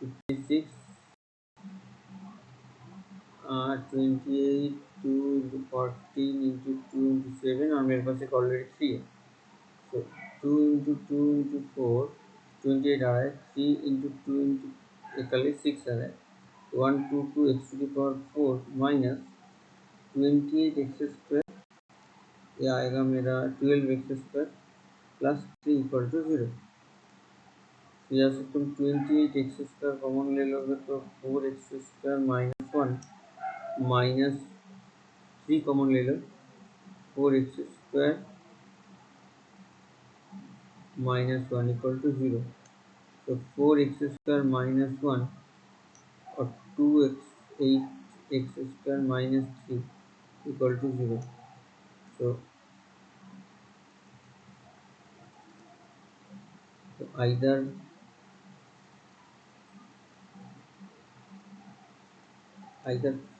56, 28 2 इंटू 14 इंटू 2 इंटू 7, और मेरे पास एक ऑलरेडी 3 है। तो 2 इंटू 2 इंटू 4 28 आ रहा है, 3 इंटू 2 इंटू कल 6 आ रहा है, 122 x⁴ माइनस 28x², ये आएगा मेरा 12x² प्लस 3 इक्वल टू 0। यहाँ से तुम 28x² कॉमन ले लोगे तो 4x² माइनस 1 माइनस 3 कॉमन ले लो, 4x² माइनस 1 इक्वल टू 0। तो 4x² माइनस 1 और 8x² माइनस 3 इक्वल टू 0। तो either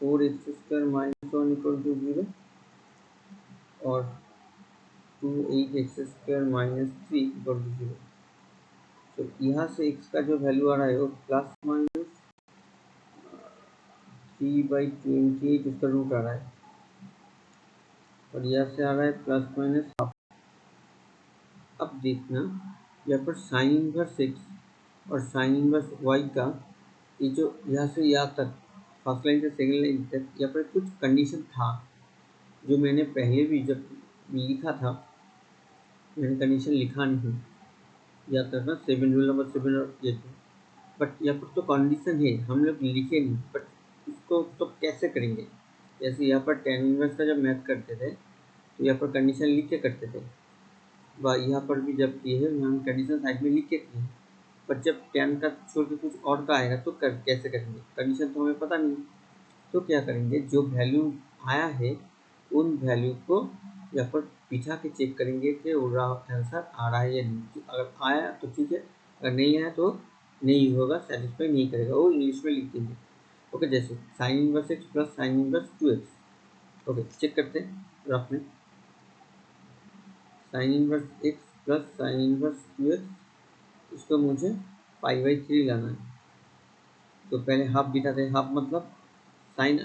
4x² minus 1 equal to 0 और 8x² माइनस 3 इक्वल टू 0। तो यहाँ से x का जो वैल्यू आ रहा है वो प्लस माइनस 3/28 उसका रूट आ रहा है, और यहाँ से आ रहा है प्लस माइनस हाफ। अब देखना यहाँ पर साइन इनवर्स x और साइन इनवर्स y का ये जो यहाँ से यहाँ तक फर्स्ट लाइन से सेकेंड लाइन तक यहाँ पर कुछ कंडीशन था जो मैंने पहले भी जब लिखा था, मैंने कंडीशन लिखा नहीं, याद रखना 7 रूल नंबर 7 और ये थे, बट यहाँ पर तो कंडीशन है, हम लोग लिखे नहीं, बट इसको तो कैसे करेंगे। जैसे यहाँ पर tan इनवर्स का जब मैथ करते थे तो यहाँ पर कंडीशन लिख के करते थे, व यहाँ पर भी जब किए हैं हम कंडीशन साइड में लिख के किए, पर जब tan का छोड़ के कुछ और का आएगा तो कैसे करेंगे, कंडीशन तो हमें पता नहीं। तो क्या करेंगे, जो वैल्यू आया है उन वैल्यू को यहाँ पर बिठा के चेक करेंगे कि आंसर आ रहा है या नहीं। अगर आया तो ठीक है, अगर नहीं आया तो नहीं होगा, सेटिस्फाई नहीं करेगा, वो इंग्लिश में लिख देंगे। ओके, जैसे sine inverse x plus sine inverse 2x। Okay, check करते हैं रफ में, sine inverse x plus sine inverse 2x, इसको मुझे π/3 लाना है। तो पहले हाफ बिठाते हैं, हाफ मतलब साइन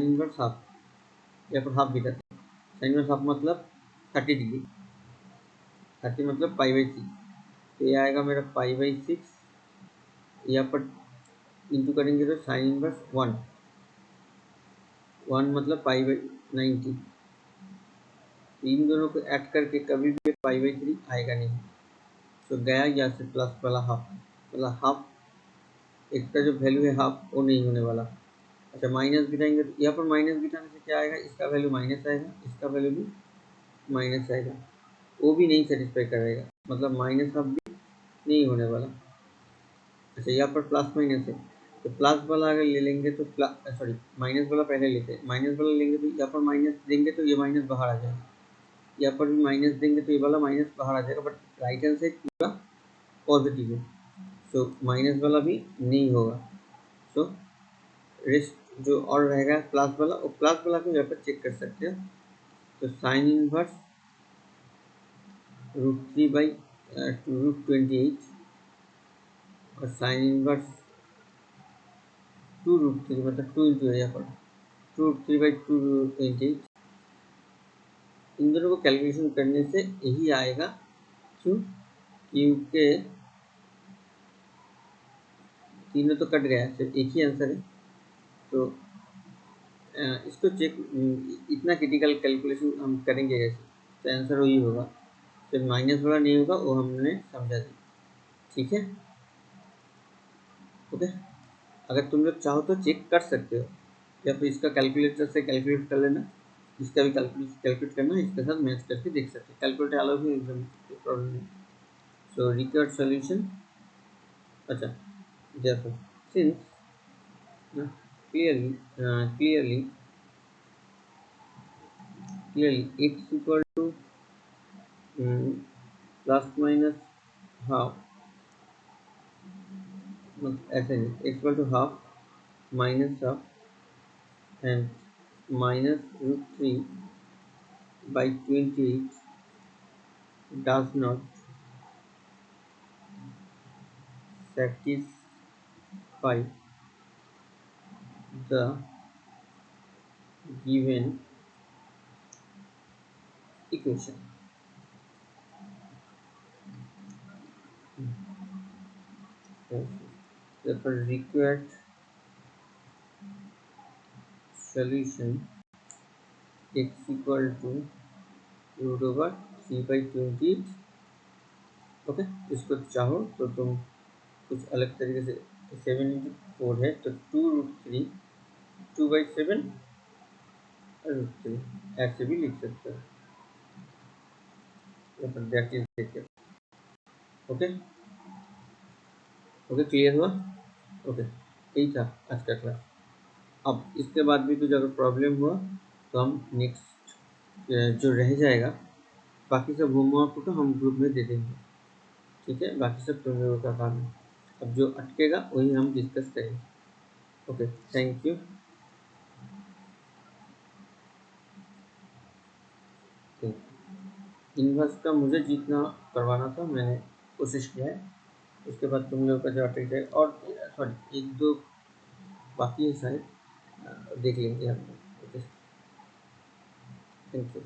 इनवर्स हाफ, यहाँ पर हाफ बिठाते हैं, साइन इनवर्स हाफ मतलब 30 डिग्री, 30 मतलब π/3, तो ये आएगा मेरा π/6। यहाँ पर इंटू करेंगे तो साइन इनवर्स 1 मतलब π/90, इन दोनों को ऐड करके कभी भी π/3 आएगा नहीं। तो गया यहाँ से प्लस वाला हाफ, मतलब हाफ एक का जो वैल्यू है हाफ वो नहीं होने वाला। अच्छा, माइनस बिठाएंगे तो यहाँ पर माइनस बिठाने से क्या आएगा, इसका वैल्यू माइनस आएगा, इसका वैल्यू भी माइनस आएगा, वो भी नहीं सेटिस्फाई करेगा, मतलब माइनस हाफ भी नहीं होने वाला। अच्छा, यहाँ पर प्लस माइनस है, तो प्लस वाला अगर ले लेंगे तो सॉरी माइनस वाला पहले लेते हैं, माइनस वाला लेंगे तो यहाँ पर माइनस देंगे तो ये माइनस बाहर आ जाएगा, यहाँ पर भी माइनस देंगे तो ये वाला माइनस बाहर आ जाएगा, बट राइट हैंड साइड पूरा पॉजिटिव है, सो माइनस वाला भी नहीं होगा। सो रेस्ट जो और रहेगा प्लस वाला, और प्लस वाला को यहाँ पर चेक कर सकते हैं। तो साइन इनवर्स √3/2√28 और साइन इनवर्स 2√3 मतलब 2 इंटू है यहाँ पर 2√3/228। इन दोनों को कैलकुलेशन करने से यही आएगा। क्यों? क्योंकि तीनों तो कट गया, सिर्फ एक ही आंसर है। तो इसको चेक, इतना क्रिटिकल कैलकुलेशन हम करेंगे कैसे, तो आंसर वही होगा, सिर्फ माइनस वाला नहीं होगा, वो हमने समझा दी। ठीक है, ओके। अगर तुम लोग चाहो तो चेक कर सकते हो, या फिर इसका कैलकुलेटर से कैलकुलेट कर लेना, इसका भी कैलकुलेट करना, इसके साथ मैच करके देख सकते हो। कैलकुलेटर अलाउ भी एकदम प्रॉब्लम नहीं। सो रिक्वायर्ड सॉल्यूशन, अच्छा therefore since clearly x equal to plus minus half, ऐसे नहीं, x equal to half minus half and minus √3/28 does not satisfy the given equation. Therefore required solution x equal to √3/28। Okay, इसको चाहो तो तुम कुछ अलग तरीके से, 7 × 4 है तो 2√3 2/7 √3 ऐसे भी लिख सकते हो। That is okay, okay clear हुआ? ओके, यही था आज का क्लास। अब इसके बाद भी कुछ अगर प्रॉब्लम हुआ तो हम नेक्स्ट जो रह जाएगा, बाकी सब होमवर्क को हम ग्रुप में दे देंगे। ठीक है, बाकी सब तुम लोगों का काम है। अब जो अटकेगा वही हम डिस्कस करेंगे। Okay, thank you. इन्वर्स का मुझे जितना करवाना था मैंने कोशिश किया है, उसके बाद तुम लोगों का जो अटक जाए, और सॉरी एक दो बाकी है शायद, देख लेंगे हम। Okay, thank you.